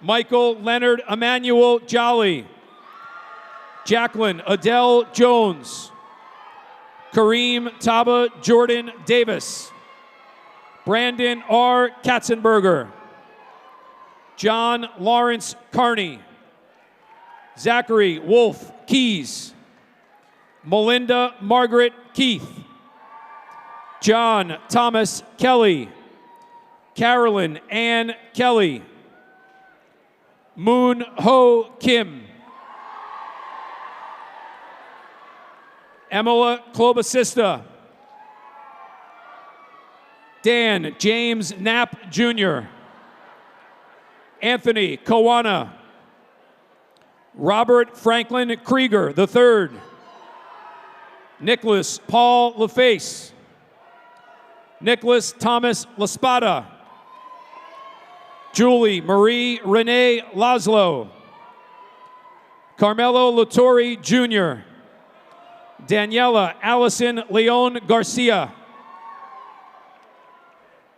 Michael Leonard Emmanuel Jolly. Jacqueline Adele Jones. Kareem Taba Jordan Davis. Brandon R. Katzenberger. John Lawrence Carney. Zachary Wolf Keys. Melinda Margaret Keith, John Thomas Kelly, Carolyn Ann Kelly, Moon Ho Kim, Emila Klobasista, Dan James Knapp Jr., Anthony Kawana, Robert Franklin Krieger III, Nicholas Paul LaFace, Nicholas Thomas LaSpada, Julie Marie Renee Laszlo, Carmelo Latorre Jr., Daniela Allison Leon Garcia,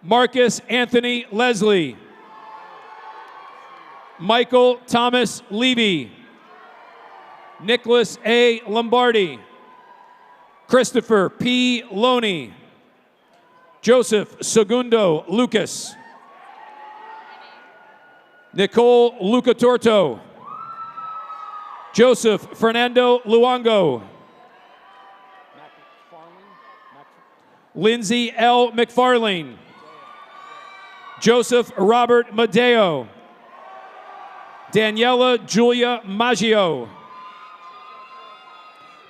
Marcus Anthony Leslie, Michael Thomas Levy, Nicholas A. Lombardi, Christopher P. Loney, Joseph Segundo Lucas, Nicole Lucatorto, Joseph Fernando Luongo, Lindsay L. McFarlane, Joseph Robert Madeo, Daniela Julia Maggio,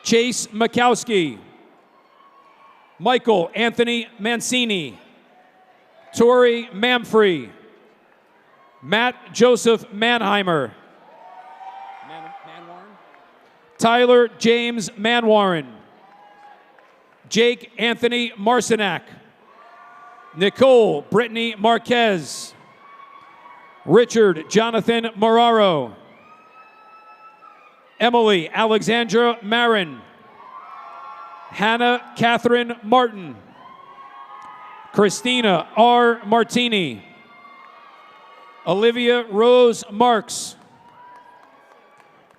Chase Makowski, Michael Anthony Mancini, Tori Mamfrey, Matt Joseph Manheimer, Tyler James Manwarren, Jake Anthony Marcinak, Nicole Brittany Marquez, Richard Jonathan Moraro, Emily Alexandra Marin, Hannah Catherine Martin, Christina R. Martini, Olivia Rose Marks,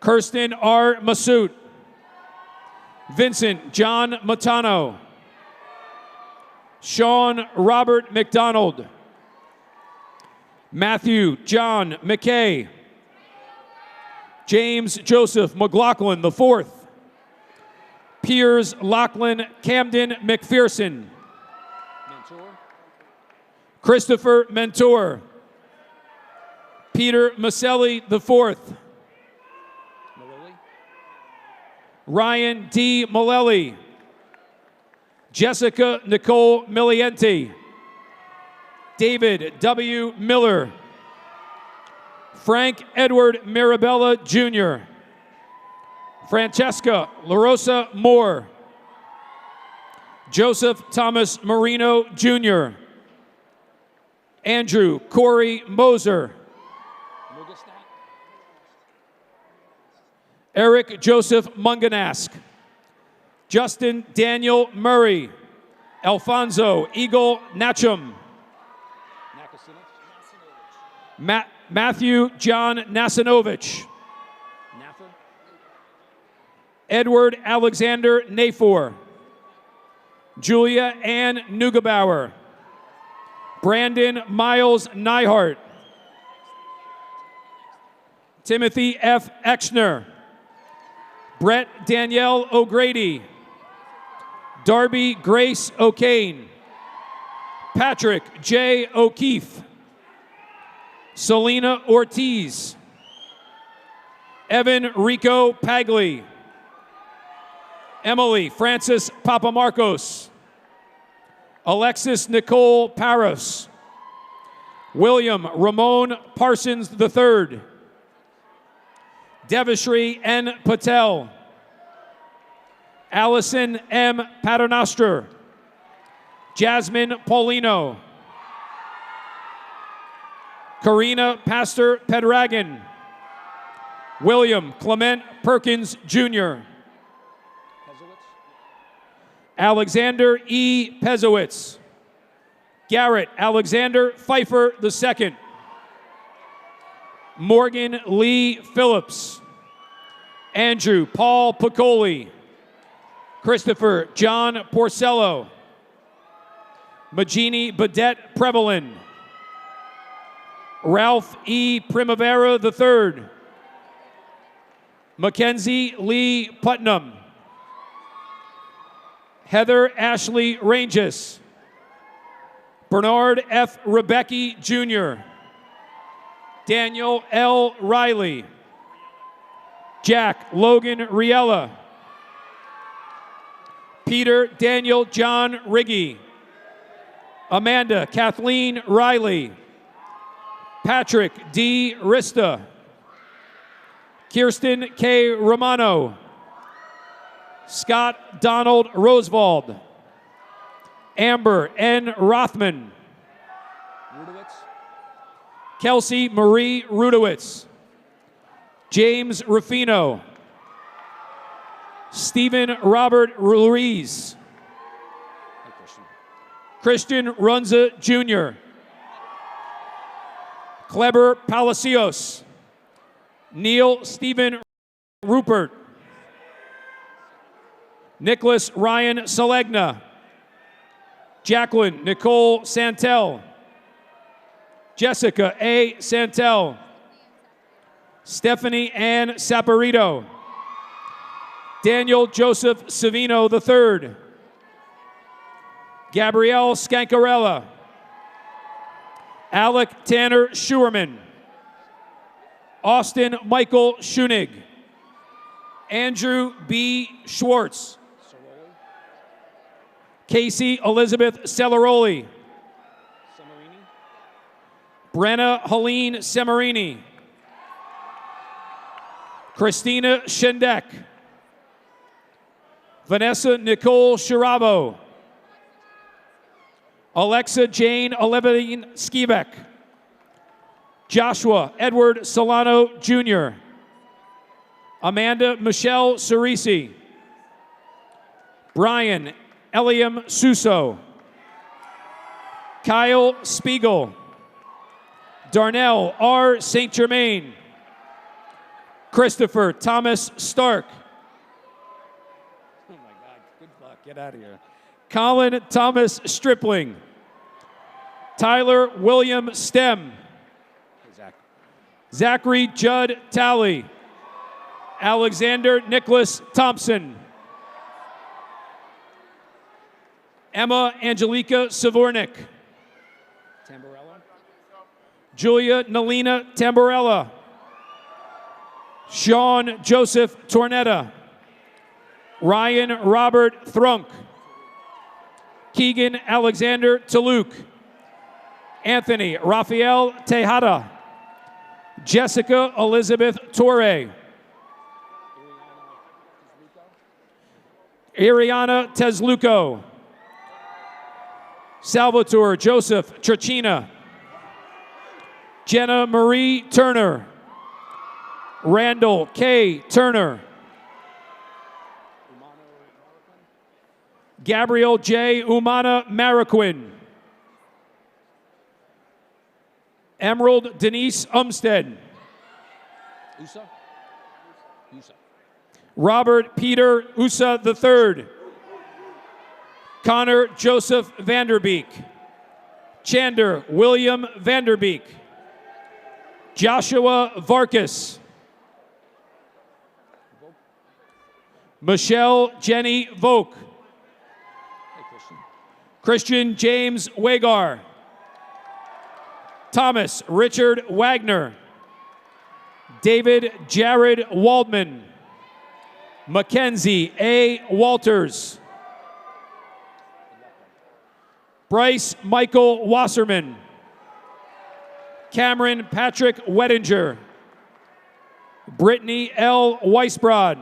Kirsten R. Massoud, Vincent John Matano, Sean Robert McDonald, Matthew John McKay, James Joseph McLaughlin IV, Piers Lachlan Camden McPherson, Christopher Mentor, Peter Maselli IV, Ryan D. Malelli, Jessica Nicole Milienti, David W. Miller, Frank Edward Mirabella Jr., Francesca LaRosa Moore, Joseph Thomas Marino Jr., Andrew Corey Moser, Eric Joseph Munganask, Justin Daniel Murray, Alfonso Eagle Natchum, Matthew John Nasinovich, Edward Alexander Nafor, Julia Ann Neugebauer, Brandon Miles Nyhart, Timothy F. Exner, Brett Danielle O'Grady, Darby Grace O'Kane, Patrick J. O'Keefe, Selena Ortiz, Evan Rico Pagli, Emily Francis Papamarcos, Alexis Nicole Paros, William Ramon Parsons III, Devashri N. Patel, Allison M. Paternoster, Jasmine Paulino, Karina Pastor Pedragon, William Clement Perkins Jr., Alexander E. Pezowitz, Garrett Alexander Pfeiffer II, Morgan Lee Phillips, Andrew Paul Piccoli, Christopher John Porcello, Magini Badet Prevalin, Ralph E. Primavera III, Mackenzie Lee Putnam, Heather Ashley Ranges. Bernard F. Rebecki Jr. Daniel L. Riley. Jack Logan Riella. Peter Daniel John Riggy. Amanda Kathleen Riley. Patrick D. Rista. Kirsten K. Romano. Scott Donald Rosewald. Amber N. Rothman. Kelsey Marie Rudowitz. James Ruffino. Stephen Robert Ruiz. Christian Runza Jr. Kleber Palacios. Neil Stephen Rupert. Nicholas Ryan Selegna. Jacqueline Nicole Santel. Jessica A. Santel. Stephanie Ann Saporito. Daniel Joseph Savino III. Gabrielle Scancarella. Alec Tanner Schuerman. Austin Michael Schunig. Andrew B. Schwartz. Casey Elizabeth Celeroli. Brenna Helene Semarini. Christina Schendek. Vanessa Nicole Shirabo. Alexa Jane Olivine Skivek. Joshua Edward Solano Jr. Amanda Michelle Cerisi. Brian Eliam Suso. Kyle Spiegel. Darnell R. St. Germain. Christopher Thomas Stark. Oh my God, good luck, get out of here. Colin Thomas Stripling. Tyler William Stem. Zachary Judd Talley. Alexander Nicholas Thompson. Emma Angelica Savornik. Tamborella. Julia Nalina Tamborella. Sean Joseph Tornetta. Ryan Robert Thrunk. Keegan Alexander Taluk. Anthony Raphael Tejada. Jessica Elizabeth Torre. Ariana Tezluco. Salvatore Joseph Trachina. Jenna Marie Turner. Randall K. Turner. Gabriel J. Umana Mariquin. Emerald Denise Umstead. Robert Peter Usa III. Connor Joseph Vanderbeek. Chander William Vanderbeek. Joshua Varkas. Michelle Jenny Volk. Christian James Wagar. Thomas Richard Wagner. David Jared Waldman. Mackenzie A. Walters. Bryce Michael Wasserman. Cameron Patrick Wettinger. Brittany L. Weisbrod.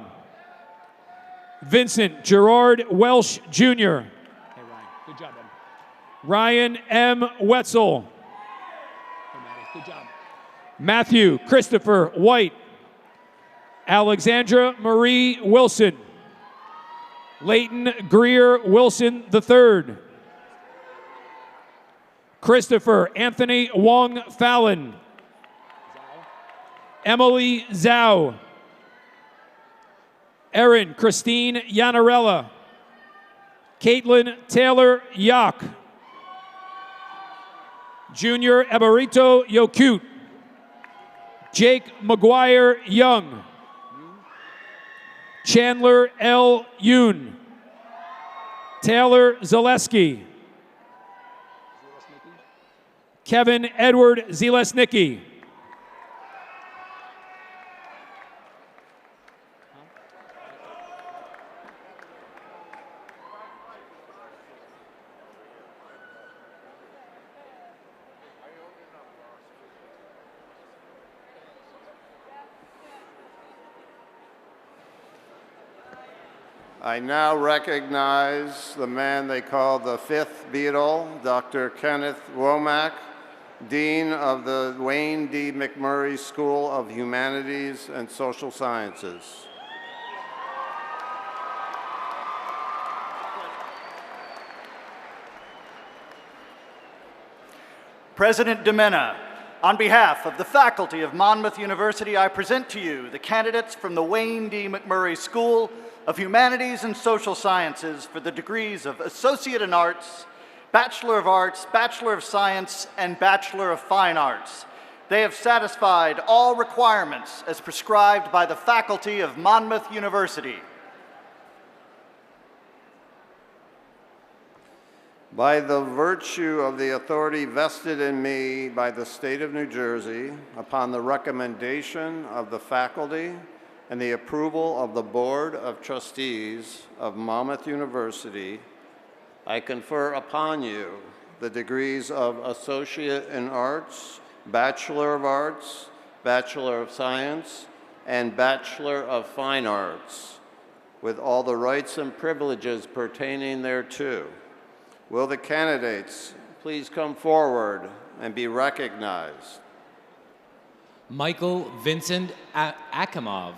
Vincent Gerard Welsh Jr. Hey, Ryan. Good job, Ben. Ryan M. Wetzel. Hey, Maddie. Good job. Matthew Christopher White. Alexandra Marie Wilson. Leighton Greer Wilson III. Christopher Anthony Wong Fallon. Emily Zhao. Erin Christine Yanarella. Caitlin Taylor Yock. Junior Eberito Yokute. Jake McGuire Young. Chandler L. Yoon. Taylor Zaleski. Kevin Edward Zelesnicki.
I now recognize the man they call the fifth Beatle, Dr. Kenneth Womack, Dean of the Wayne D. McMurray School of Humanities and Social Sciences.
President DeMena, on behalf of the faculty of Monmouth University, I present to you the candidates from the Wayne D. McMurray School of Humanities and Social Sciences for the degrees of Associate in Arts, Bachelor of Science, and Bachelor of Fine Arts. They have satisfied all requirements as prescribed by the faculty of Monmouth University.
By the virtue of the authority vested in me by the state of New Jersey, upon the recommendation of the faculty and the approval of the Board of Trustees of Monmouth University, I confer upon you the degrees of Associate in Arts, Bachelor of Arts, Bachelor of Science, and Bachelor of Fine Arts, with all the rights and privileges pertaining thereto. Will the candidates please come forward and be recognized?
Michael Vincent Akimov.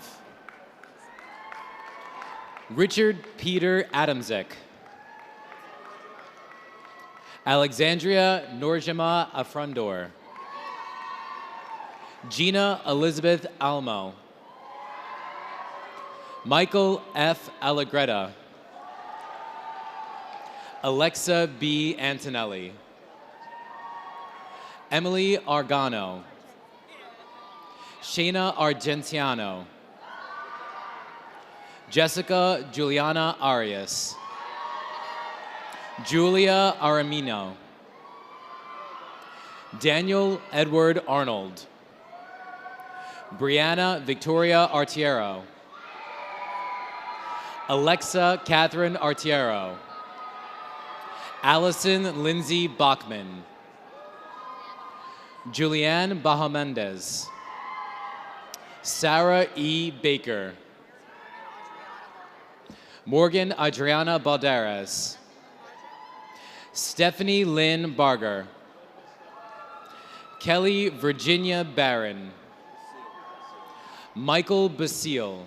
Richard Peter Adamczyk. Alexandria Norjima Afrondor. Gina Elizabeth Almo. Michael F. Allegretta. Alexa B. Antonelli. Emily Argano. Shayna Argentiano. Jessica Juliana Arias. Julia Aramino. Daniel Edward Arnold. Brianna Victoria Artiero. Alexa Catherine Artiero. Allison Lindsay Bachman. Julianne Bahamendez. Sarah E. Baker. Morgan Adriana Balderas. Stephanie Lynn Barger. Kelly Virginia Barron. Michael Basile.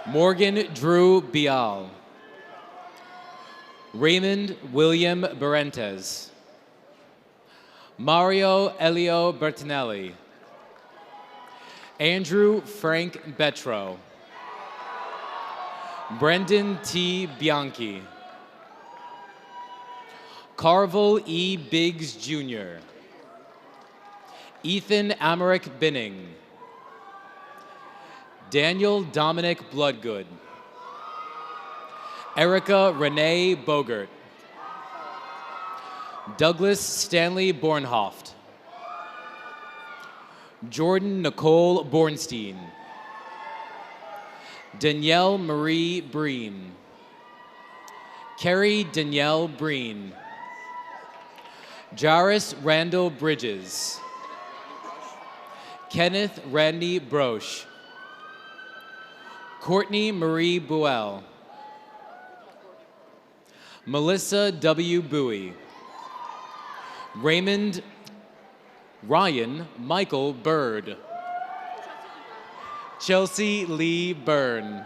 Morgan Drew Bial. Raymond William Berentes. Mario Elio Bertinelli. Andrew Frank Betro. Brendan T. Bianchi. Carvel E. Biggs Jr. Ethan Amarick Binning. Daniel Dominic Bloodgood. Erica Renee Bogert. Douglas Stanley Bornhoft. Jordan Nicole Bornstein. Danielle Marie Breen. Carrie Danielle Breen. Jairus Randall Bridges. Kenneth Randy Broche. Courtney Marie Buell. Melissa W. Bowie. Ryan Michael Bird. Chelsea Lee Byrne.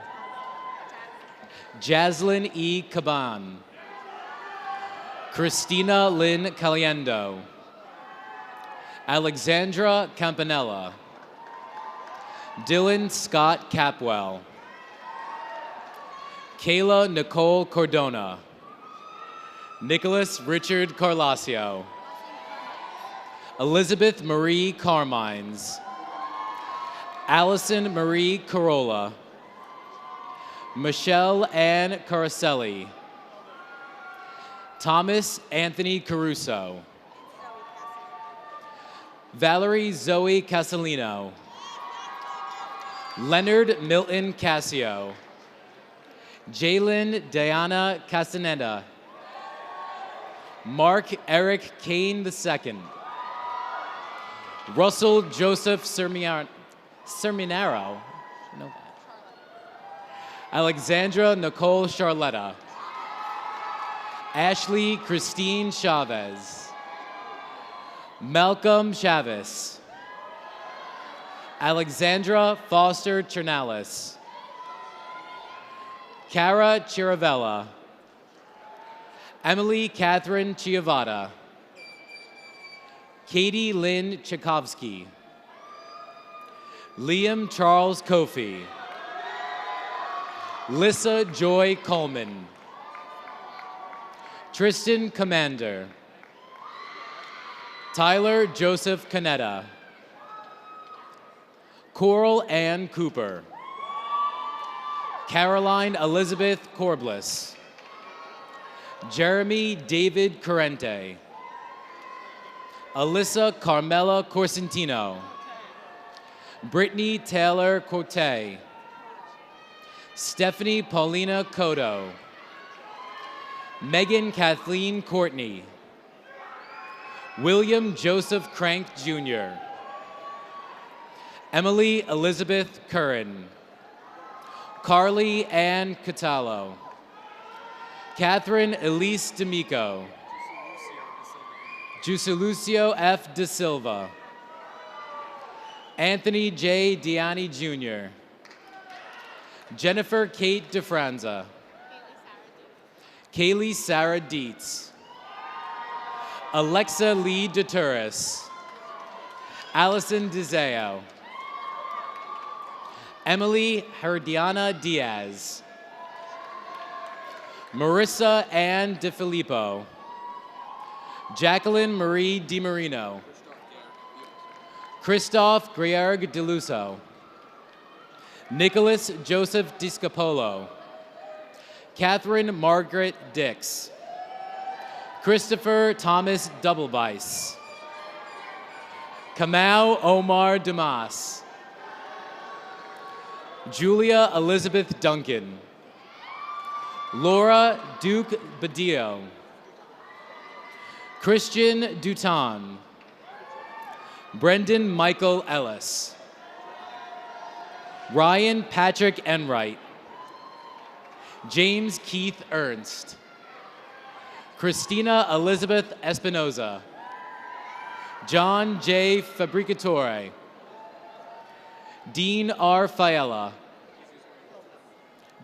Jaslyn E. Caban. Christina Lynn Caliendo. Alexandra Campanella. Dylan Scott Capwell. Kayla Nicole Cordona. Nicholas Richard Carlasio. Elizabeth Marie Carmines. Allison Marie Corolla. Michelle Ann Caraselli. Thomas Anthony Caruso. Valerie Zoe Casalino. Leonard Milton Cassio. Jalen Diana Castaneda. Mark Eric Kane II. Russell Joseph Serminaro. I know that. Alexandra Nicole Charletta. Ashley Christine Chavez. Malcolm Chavez. Alexandra Foster Chernalis. Cara Chiravella. Emily Catherine Chiavata. Katie Lynn Tchaikovsky. Liam Charles Kofi. Lissa Joy Coleman. Tristan Commander. Tyler Joseph Canetta. Coral Ann Cooper. Caroline Elizabeth Corbliss. Jeremy David Corrente. Alyssa Carmela Corsentino. Brittany Taylor Corte. Stephanie Paulina Cotto. Megan Kathleen Courtney. William Joseph Crank Jr. Emily Elizabeth Curran. Carly Ann Catallo. Catherine Elise D'Amico. Jusilucio F. De Silva. Anthony J. Diani Jr. Jennifer Kate DeFranza. Kaylee Sarah Dietz. Alexa Lee DeTuris. Allison DeZeo. Emily Herdiana Diaz. Marissa Ann DeFilippo. Jacqueline Marie DiMarino. Christophe Grierg DeLuso. Nicholas Joseph Discapolo. Catherine Margaret Dix. Christopher Thomas Doublebice. Kamau Omar Dumas. Julia Elizabeth Duncan. Laura Duke Badillo. Christian Duton. Brendan Michael Ellis. Ryan Patrick Enright. James Keith Ernst. Christina Elizabeth Espinoza. John J. Fabricatore. Dean R. Fiella.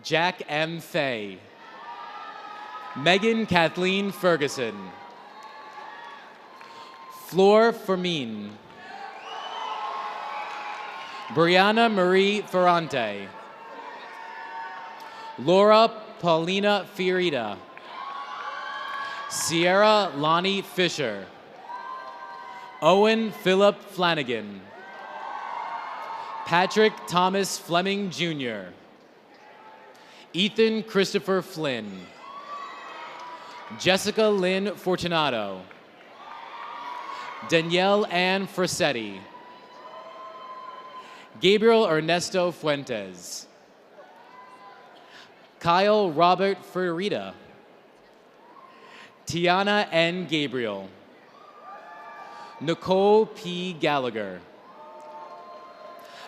Jack M. Fay. Megan Kathleen Ferguson. Flor Fermin. Brianna Marie Ferrante. Laura Paulina Fiorita. Sierra Lonnie Fisher. Owen Philip Flanagan. Patrick Thomas Fleming Jr. Ethan Christopher Flynn. Jessica Lynn Fortunato. Danielle Ann Frasetti. Gabriel Ernesto Fuentes. Kyle Robert Ferrita. Tiana N. Gabriel. Nicole P. Gallagher.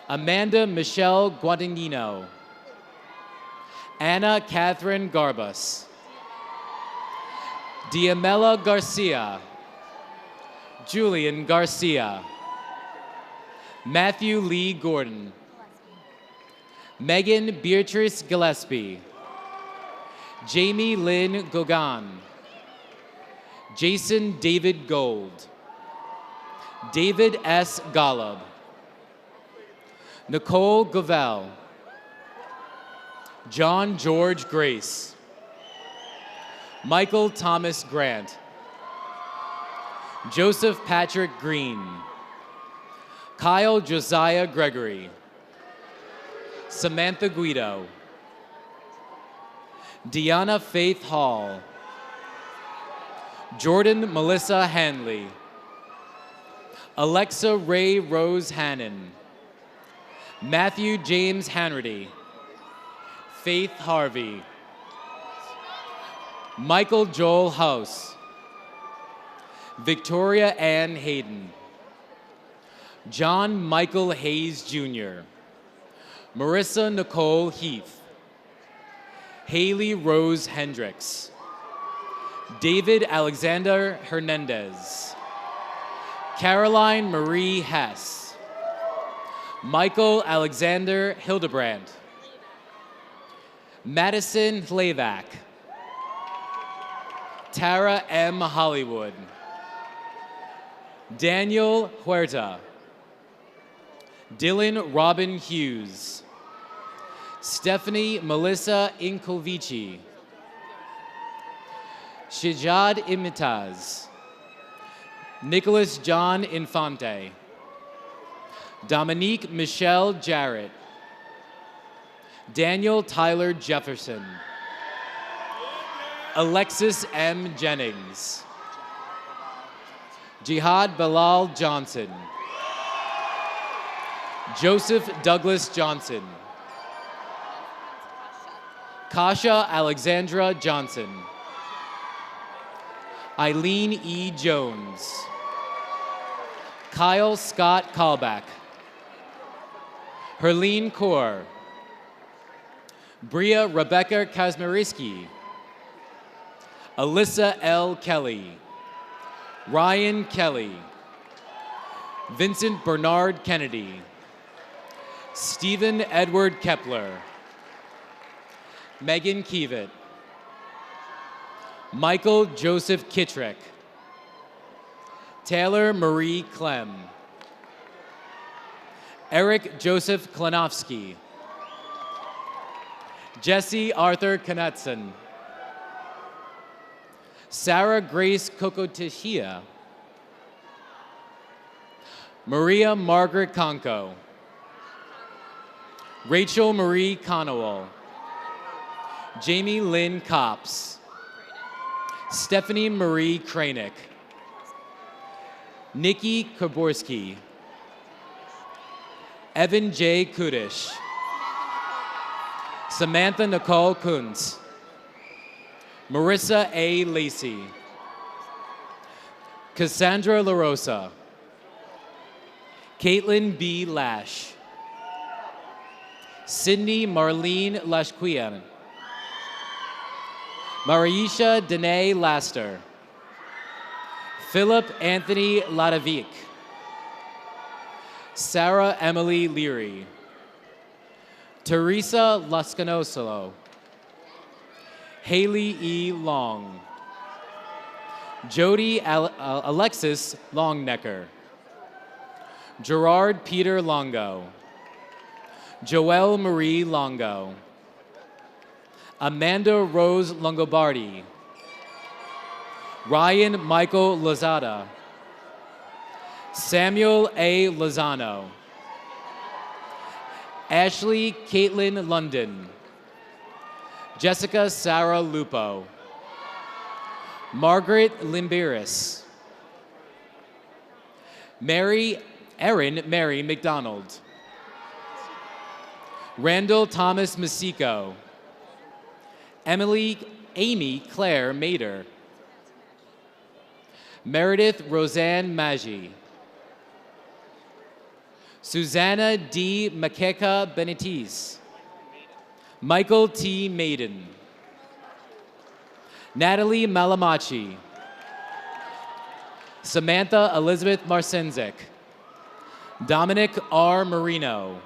Amanda Michelle Guadagnino. Anna Catherine Garbus. Diamela Garcia. Julian Garcia. Matthew Lee Gordon. Megan Beatrice Gillespie. Jamie Lynn Gogan. Jason David Gold. David S. Golub. Nicole Govell. John George Grace. Michael Thomas Grant. Joseph Patrick Green. Kyle Josiah Gregory. Samantha Guido. Deanna Faith Hall. Jordan Melissa Hanley. Alexa Ray Rose Hannon. Matthew James Hanratty. Faith Harvey. Michael Joel House. Victoria Ann Hayden. John Michael Hayes Jr. Marissa Nicole Heath. Haley Rose Hendricks. David Alexander Hernandez. Caroline Marie Hess. Michael Alexander Hildebrand. Madison Hlavak. Tara M. Hollywood. Daniel Huerta. Dylan Robin Hughes. Stephanie Melissa Inkovici. Shijad Imitaz. Nicholas John Infante. Dominique Michelle Jarrett. Daniel Tyler Jefferson. Alexis M. Jennings. Jihad Bilal Johnson. Joseph Douglas Johnson. Kasha Alexandra Johnson. Eileen E. Jones. Kyle Scott Callback. Herlene Kaur. Bria Rebecca Kazmiriski. Alyssa L. Kelly. Ryan Kelly. Vincent Bernard Kennedy. Stephen Edward Kepler. Megan Kievit. Michael Joseph Kittrick. Taylor Marie Clem. Eric Joseph Klanowski. Jesse Arthur Knutson. Sarah Grace Kokotishia. Maria Margaret Conco. Rachel Marie Conowell. Jamie Lynn Copps. Stephanie Marie Kranick. Nikki Koborski. Evan J. Kudish. Samantha Nicole Kuntz. Marissa A. Lacey. Cassandra LaRosa. Caitlin B. Lash. Sydney Marlene Lashquian. Marisha Danae Laster. Philip Anthony Ladavik. Sarah Emily Leary. Teresa Lascanosolo. Haley E. Long. Jody Alexis Longnecker. Gerard Peter Longo. Joelle Marie Longo. Amanda Rose Longobardi. Ryan Michael Lozada. Samuel A. Lozano. Ashley Caitlin London. Jessica Sarah Lupo. Margaret Limbiris. Erin Mary McDonald. Randall Thomas Masico. Amy Claire Mader. Meredith Roseanne Maggi. Susanna D. Makeka Benitez. Michael T. Maiden. Natalie Malamachi. Samantha Elizabeth Marcinzik. Dominic R. Marino.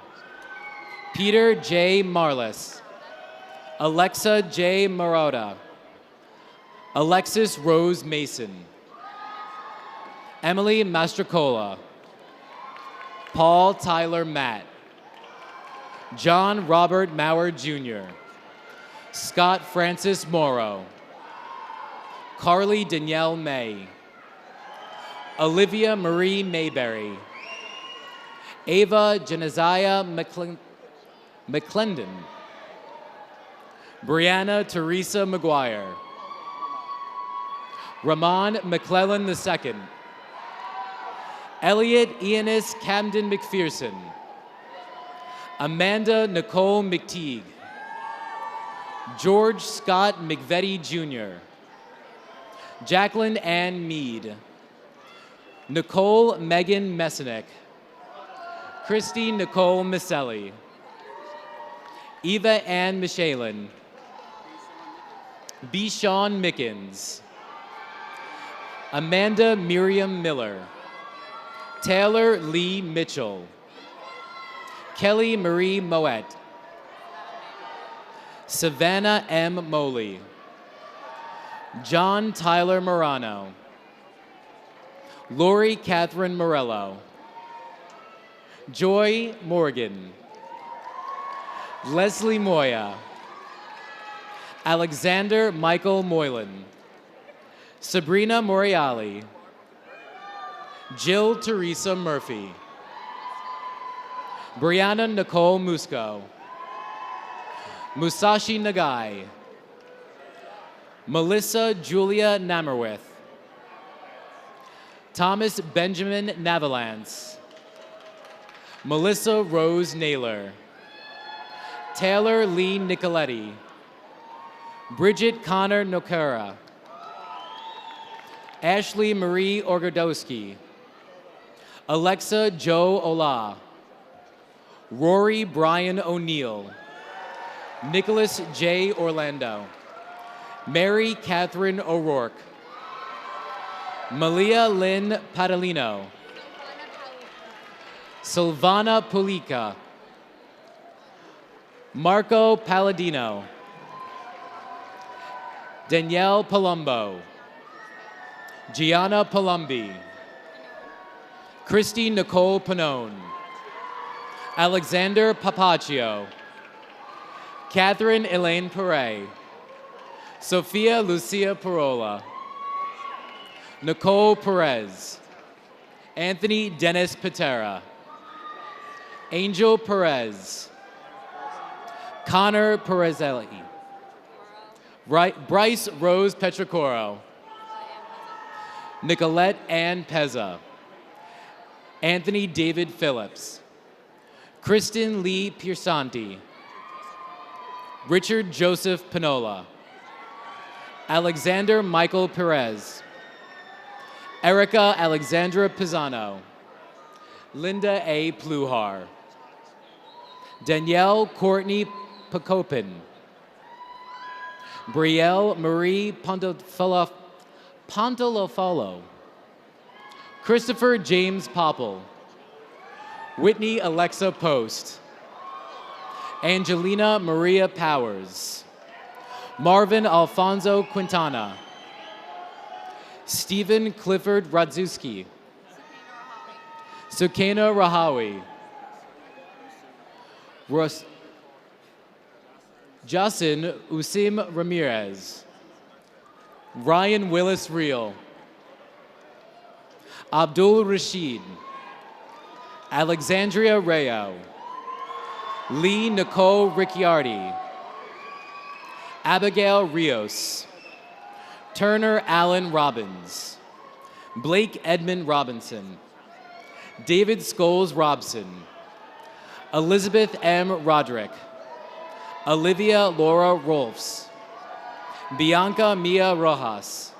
Peter J. Marlis. Alexa J. Marotta. Alexis Rose Mason. Emily Mastrocola. Paul Tyler Matt. John Robert Maurer Jr. Scott Francis Morrow. Carly Danielle May. Olivia Marie Mayberry. Ava Geneziah McClendon. Brianna Teresa McGuire. Ramon McClellan II. Elliot Eunice Camden McPherson. Amanda Nicole McTeague. George Scott McVetti Jr. Jacqueline Ann Mead. Nicole Megan Messenick. Christy Nicole Maselli. Eva Ann Michelin. B. Sean Mickens. Amanda Miriam Miller. Taylor Lee Mitchell. Kelly Marie Moet. Savannah M. Moley. John Tyler Morano. Lori Catherine Morello. Joy Morgan. Leslie Moya. Alexander Michael Moylan. Sabrina Moriali. Jill Teresa Murphy. Brianna Nicole Musco. Musashi Nagai. Melissa Julia Namerwith. Thomas Benjamin Navalance. Melissa Rose Naylor. Taylor Lee Nicoletti. Bridget Connor Nokera. Ashley Marie Orgodowski. Alexa Joe Ola. Rory Brian O'Neill. Nicholas J. Orlando. Mary Catherine O'Rourke. Malia Lynn Padalino. Silvana Pulica. Marco Palladino. Danielle Palumbo. Gianna Palumbi. Christy Nicole Panone. Alexander Papaccio. Catherine Elaine Perret. Sophia Lucia Parola. Nicole Perez. Anthony Dennis Patera. Angel Perez. Connor Perezelli. Bryce Rose Petrocoro. Nicolette Ann Pezza. Anthony David Phillips. Kristen Lee Piersanti. Richard Joseph Pinola. Alexander Michael Perez. Erica Alexandra Pisano. Linda A. Pluhar. Danielle Courtney Pacopin. Brielle Marie Pontolofolo. Christopher James Popple. Whitney Alexa Post. Angelina Maria Powers. Marvin Alfonso Quintana. Stephen Clifford Radzuski. Sukena Rahawi. Jasin Usim Ramirez. Ryan Willis Reel. Abdul Rashid. Alexandria Rayo. Lee Nicole Ricciardi. Abigail Rios. Turner Allen Robbins. Blake Edmund Robinson. David Scholes Robson. Elizabeth M. Roderick. Olivia Laura Rolfs. Bianca Mia Rojas.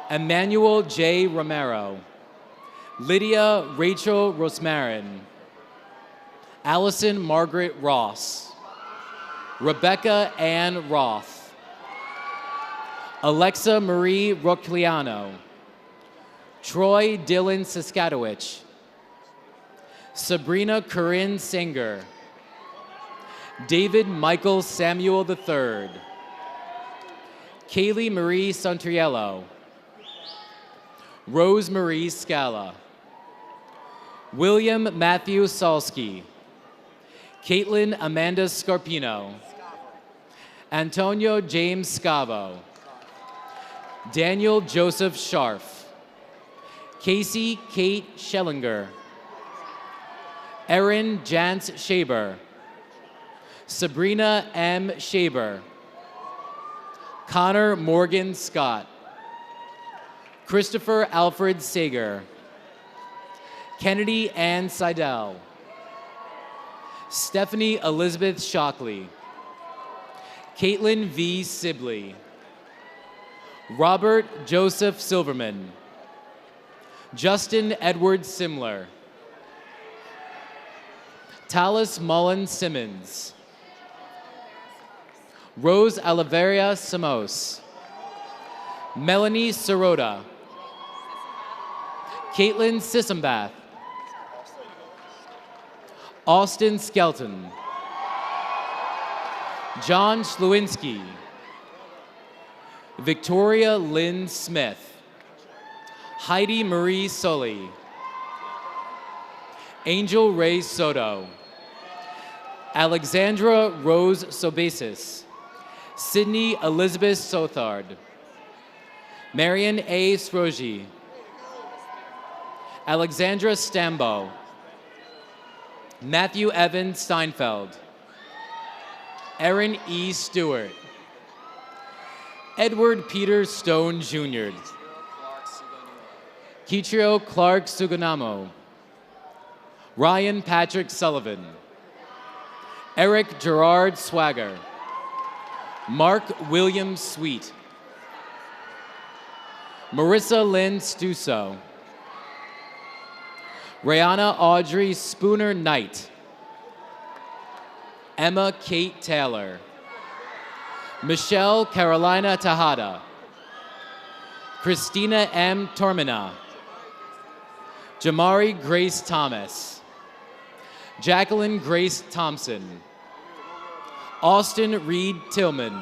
Emmanuel J. Romero. Lydia Rachel Rosmarin. Allison Margaret Ross. Rebecca Ann Roth. Alexa Marie Rocliano. Troy Dylan Saskatowicz. Sabrina Corinne Singer. David Michael Samuel III. Kaylee Marie Santriello. Rose Marie Scala. William Matthew Salsky. Caitlin Amanda Scarpino. Antonio James Scavo. Daniel Joseph Scharf. Casey Kate Schellinger. Erin Jance Shaber. Sabrina M. Shaber. Connor Morgan Scott. Christopher Alfred Sager. Kennedy Ann Seidel. Stephanie Elizabeth Shockley. Caitlin V. Sibley. Robert Joseph Silverman. Justin Edward Simler. Talis Mullen Simmons. Rose Oliveria Samos. Melanie Sirota. Caitlin Sissembath. Austin Skelton. John Slewinski. Victoria Lynn Smith. Heidi Marie Sully. Angel Ray Soto. Alexandra Rose Sobesis. Sydney Elizabeth Sothard. Marion A. Sroji. Alexandra Stambo. Matthew Evan Steinfeld. Aaron E. Stewart. Edward Peter Stone Jr. Kichiro Clark Suganamo. Ryan Patrick Sullivan. Eric Gerard Swagger. Mark William Sweet. Marissa Lynn Stuso. Rihanna Audrey Spooner Knight. Emma Kate Taylor. Michelle Carolina Tejada. Christina M. Tormina. Jamari Grace Thomas. Jacqueline Grace Thompson. Austin Reed Tillman.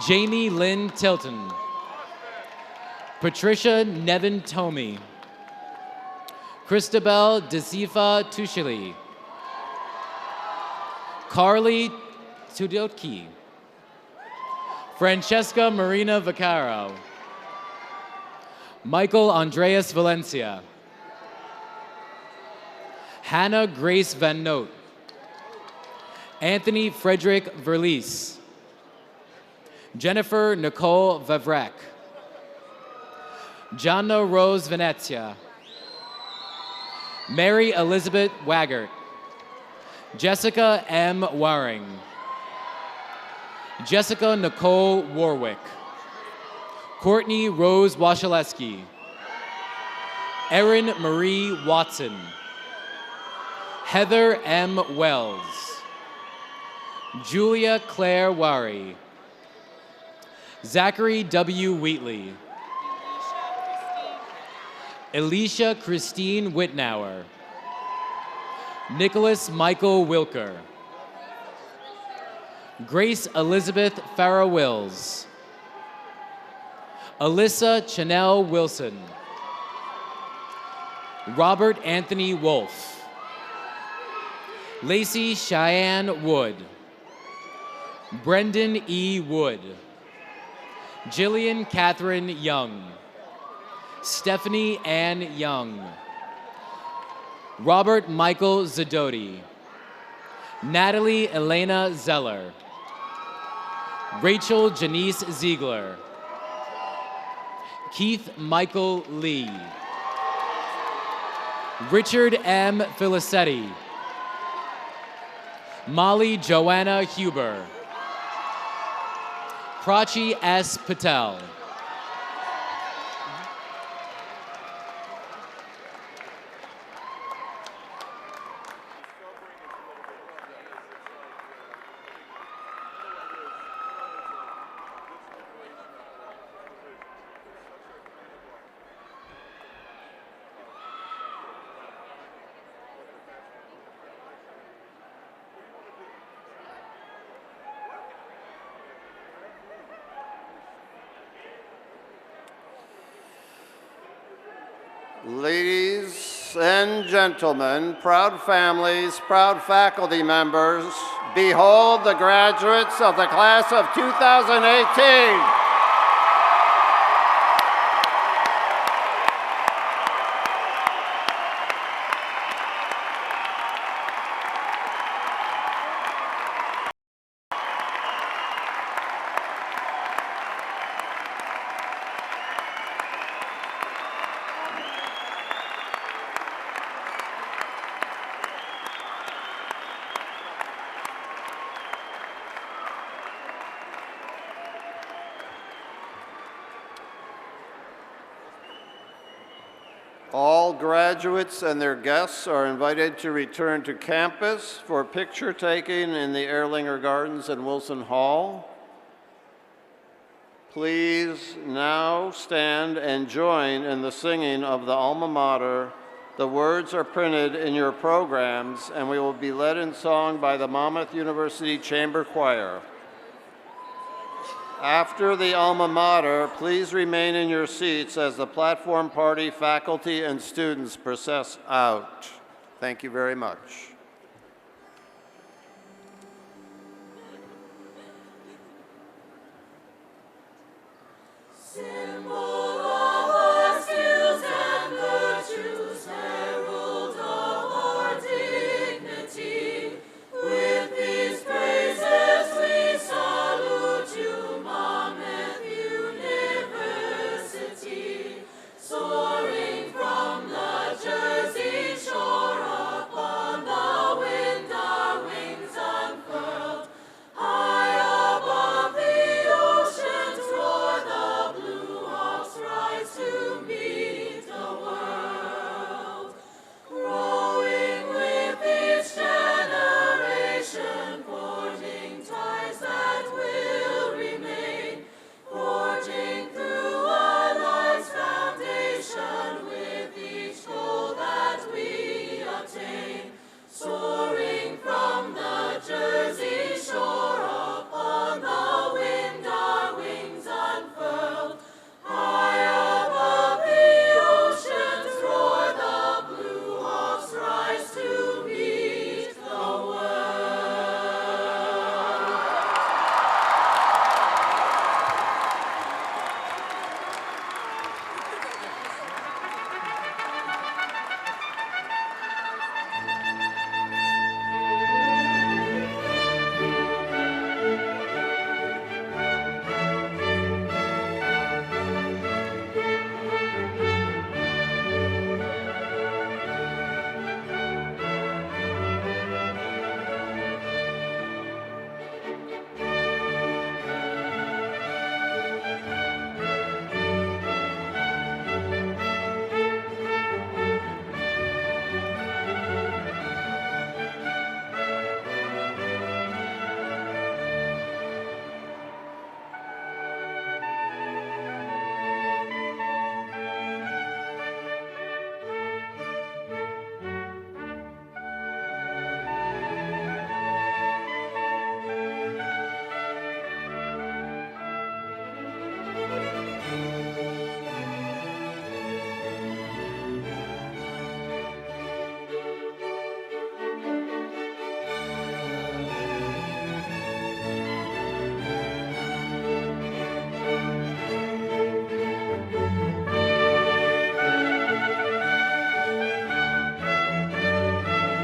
Jamie Lynn Tilton. Patricia Nevin Tomey. Christabel Desifa Tushili. Carly Tudotki. Francesca Marina Vaccaro. Michael Andreas Valencia. Hannah Grace Van Note. Anthony Frederick Verlies. Jennifer Nicole Vavrek. Jana Rose Venezia. Mary Elizabeth Waggart. Jessica M. Waring. Jessica Nicole Warwick. Courtney Rose Washaleski. Erin Marie Watson. Heather M. Wells. Julia Claire Wari. Zachary W. Wheatley. Alicia Christine Whitnauer. Nicholas Michael Wilker. Grace Elizabeth Farrah Wills. Alyssa Chanel Wilson. Robert Anthony Wolf. Lacey Cheyenne Wood. Brendan E. Wood. Jillian Catherine Young. Stephanie Ann Young. Robert Michael Zadoti. Natalie Elena Zeller. Rachel Janice Ziegler. Keith Michael Lee. Richard M. Filicetti. Molly Joanna Huber. Prachi S. Patel.
Ladies and gentlemen, proud families, proud faculty members, behold the graduates of the class of 2018. all graduates and their guests are invited to return to campus for picture taking in the Erlanger Gardens and Wilson Hall. Please now stand and join in the singing of the alma mater. The words are printed in your programs, and we will be led in song by the Monmouth University Chamber Choir. After the alma mater, please remain in your seats as the platform party, faculty, and students process out. Thank you very much.